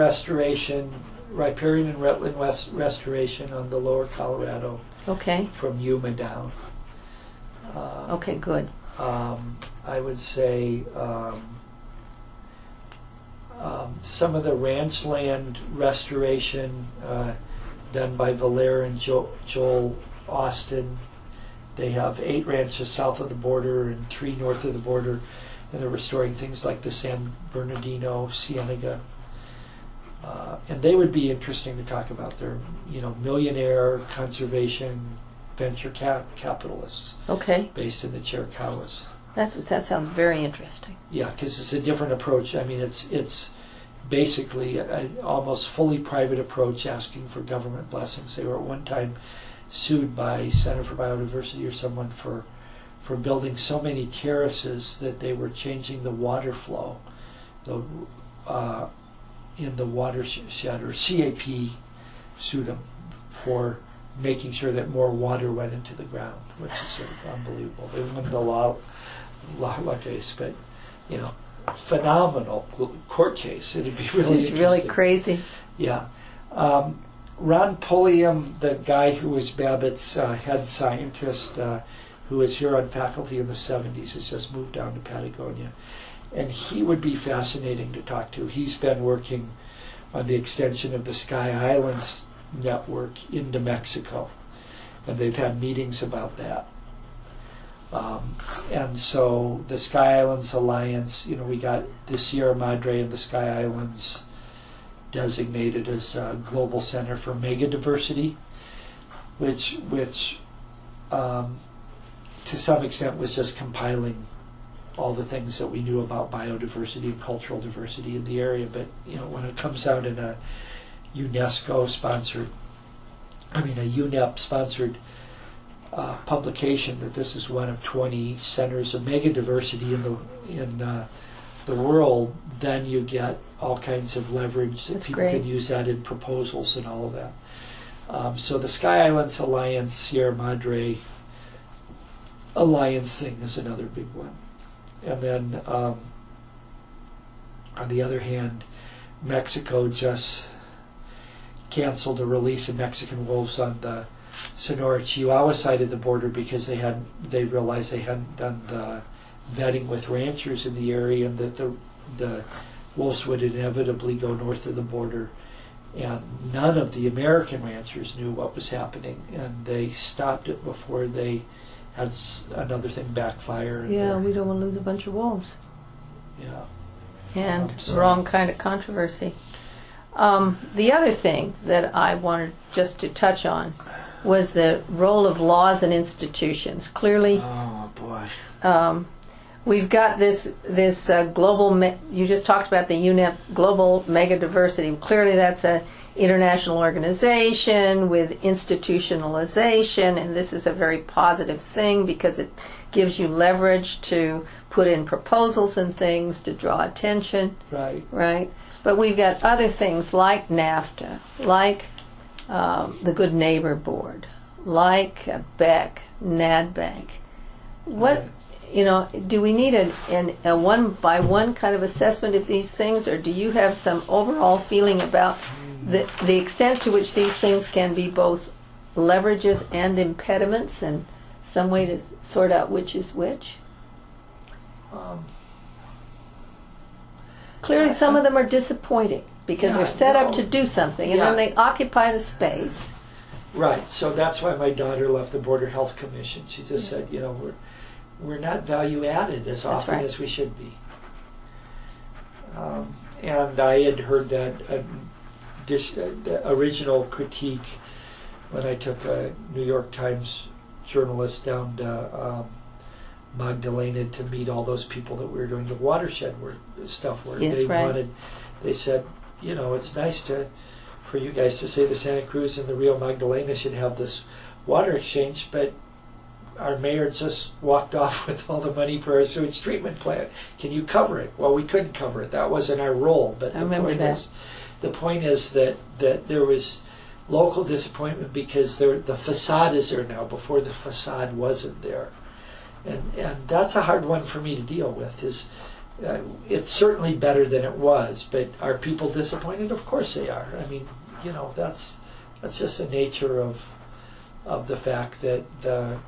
wetland restoration on the lower Colorado. Okay. From Yuma down. Okay, good. I would say some of the ranch land restoration done by Valera and Joel Austin. They have 8 ranches south of the border and 3 north of the border, and they're restoring things like the San Bernardino Cienega. And they would be interesting to talk about. They're, millionaire conservation venture capitalists. Okay. Based in the Chiricahuas. That sounds very interesting. Yeah, because it's a different approach. I mean, it's basically an almost fully private approach asking for government blessings. They were at one time sued by Center for Biodiversity or someone for building so many terraces that they were changing the water flow in the watershed, or CAP sued them for making sure that more water went into the ground, which is sort of unbelievable. They won the law case, but phenomenal court case. It'd be really it's interesting. Really crazy. Yeah. Ron Pulliam, the guy who was Babbitt's head scientist, who was here on faculty in the 70s, has just moved down to Patagonia. And he would be fascinating to talk to. He's been working on the extension of the Sky Islands network into Mexico. And they've had meetings about that. And so the Sky Islands Alliance, we got the Sierra Madre and the Sky Islands designated as a global center for megadiversity, which to some extent was just compiling all the things that we knew about biodiversity and cultural diversity in the area. But when it comes out in a UNEP-sponsored publication that this is one of 20 centers of megadiversity in the world, then you get all kinds of leverage that That's people great. can use that in proposals and all of that. So the Sky Islands Alliance, Sierra Madre Alliance thing is another big one. And then on the other hand, Mexico just canceled a release of Mexican wolves on the Sonora Chihuahua side of the border because they realized they hadn't done the vetting with ranchers in the area, and that the wolves would inevitably go north of the border. And none of the American ranchers knew what was happening, and they stopped it before they had another thing backfire. Yeah, we don't want to lose a bunch of wolves. Yeah. And wrong kind of controversy. The other thing that I wanted just to touch on was the role of laws and institutions. Clearly, Oh boy. we've got this global. You just talked about the UNEP Global Megadiversity. Clearly, that's a international organization with institutionalization, and this is a very positive thing because it gives you leverage to put in proposals and things to draw attention. Right. But we've got other things like NAFTA, like the Good Neighbor Board, like BEC, NADBank. What do we need a one-by-one kind of assessment of these things, or do you have some overall feeling about the extent to which these things can be both leverages and impediments, and some way to sort out which is which? Clearly, some of them are disappointing because they're set up to do something, and then they occupy the space. Right. So that's why my daughter left the Border Health Commission. She just said, we're not value added as often as we should be. And I had heard that the original critique when I took a New York Times journalist down to Magdalena to meet all those people that we were doing the watershed stuff where they said, it's nice for you guys to say the Santa Cruz and the Rio Magdalena should have this water exchange, but our mayor just walked off with all the money for our sewage treatment plant. Can you cover it? Well, we couldn't cover it. That wasn't our role. But the point is that there was local disappointment because the facade is there now. Before, the facade wasn't there. And that's a hard one for me to deal with. It's certainly better than it was, but are people disappointed? Of course they are. I mean, that's just the nature of the fact that the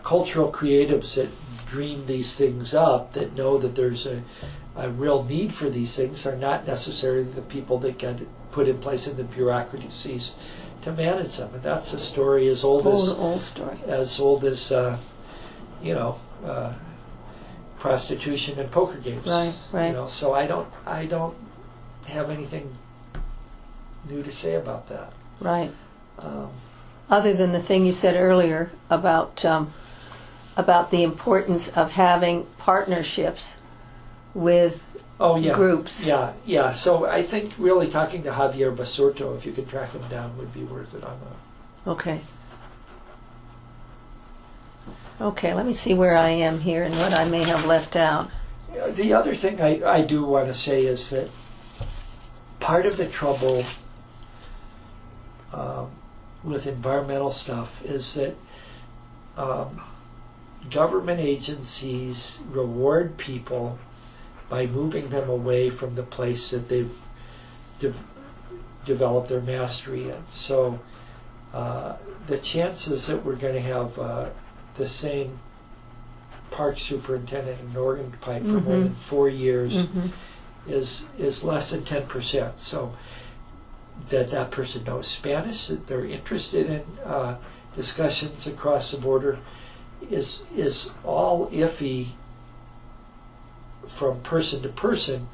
cultural creatives that dream these things up, that know that there's a real need for these things, are not necessarily the people that get put in place in the bureaucracies to manage them. And that's a story as old as prostitution and poker games. Right. So I don't have anything new to say about that. Right. Other than the thing you said earlier about the importance of having partnerships with groups. Yeah. So I think really talking to Javier Basurto, if you can track him down, would be worth it on that. Okay, let me see where I am here and what I may have left out. The other thing I do want to say is that part of the trouble with environmental stuff is that government agencies reward people by moving them away from the place that they've developed their mastery in. So the chances that we're going to have the same park superintendent in Oregon Pike for more than 4 years is less than 10%. So that person knows Spanish, that they're interested in discussions across the border is all iffy from person to person,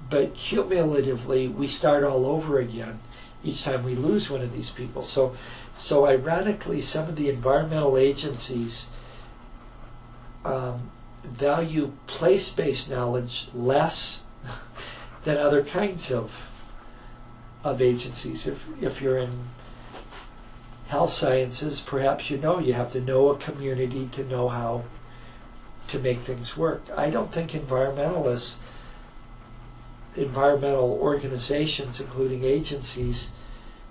but cumulatively we start all over again each time we lose one of these people. So ironically, some of the environmental agencies value place-based knowledge less than other kinds of agencies. If you're in health sciences, perhaps you have to know a community to know how to make things work. I don't think environmental organizations, including agencies,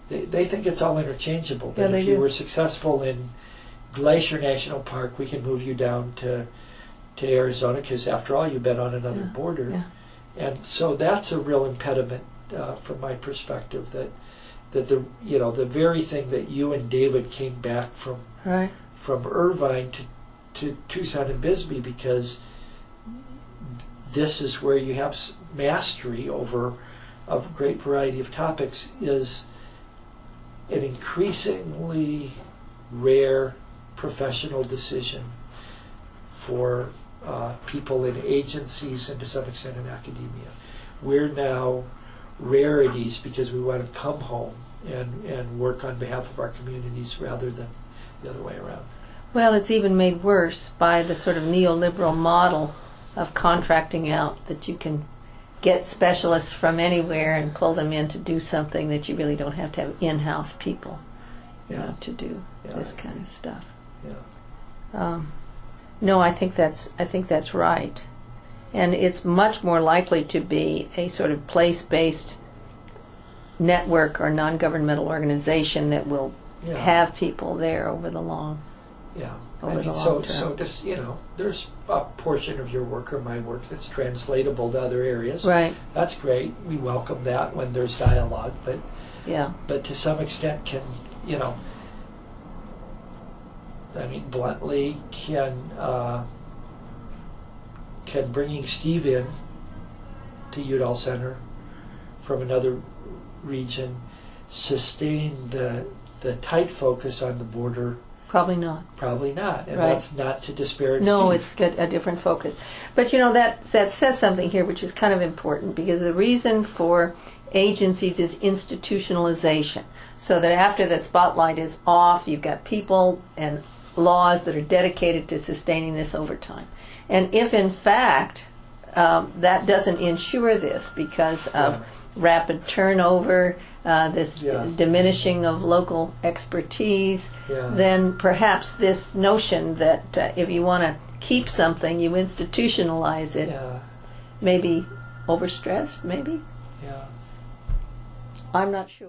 they think it's all interchangeable. That if you were successful in Glacier National Park, we can move you down to Arizona, because after all, you've been on another border. Yeah. And so that's a real impediment from my perspective, that the very thing that you and David came back from Irvine to Tucson and Bisbee, because this is where you have mastery over a great variety of topics, is an increasingly rare professional decision for people in agencies and to some extent in academia. We're now rarities because we want to come home and work on behalf of our communities rather than the other way around. Well, it's even made worse by the sort of neoliberal model of contracting out, that you can get specialists from anywhere and pull them in to do something that you really don't have to have in-house people to do this kind of stuff. Yeah. No, I think that's right, and it's much more likely to be a sort of place-based network or non-governmental organization that will have people there over the long over the long so term. so just there's a portion of your work or my work that's translatable to other areas. Right. That's great. We welcome that when there's dialogue, but Yeah. to some extent bluntly, can bringing Steve in to Udall Center from another region sustain the tight focus on the border? Probably not. Probably not, and Right. that's not to disparage No, Steve. it's got a different focus. But that says something here which is kind of important, because the reason for agencies is institutionalization. So that after the spotlight is off, you've got people and laws that are dedicated to sustaining this over time. And if in fact that doesn't ensure this because of rapid turnover, this diminishing of local expertise, then perhaps this notion that if you want to keep something, you institutionalize it, maybe overstressed, maybe? Yeah. I'm not sure.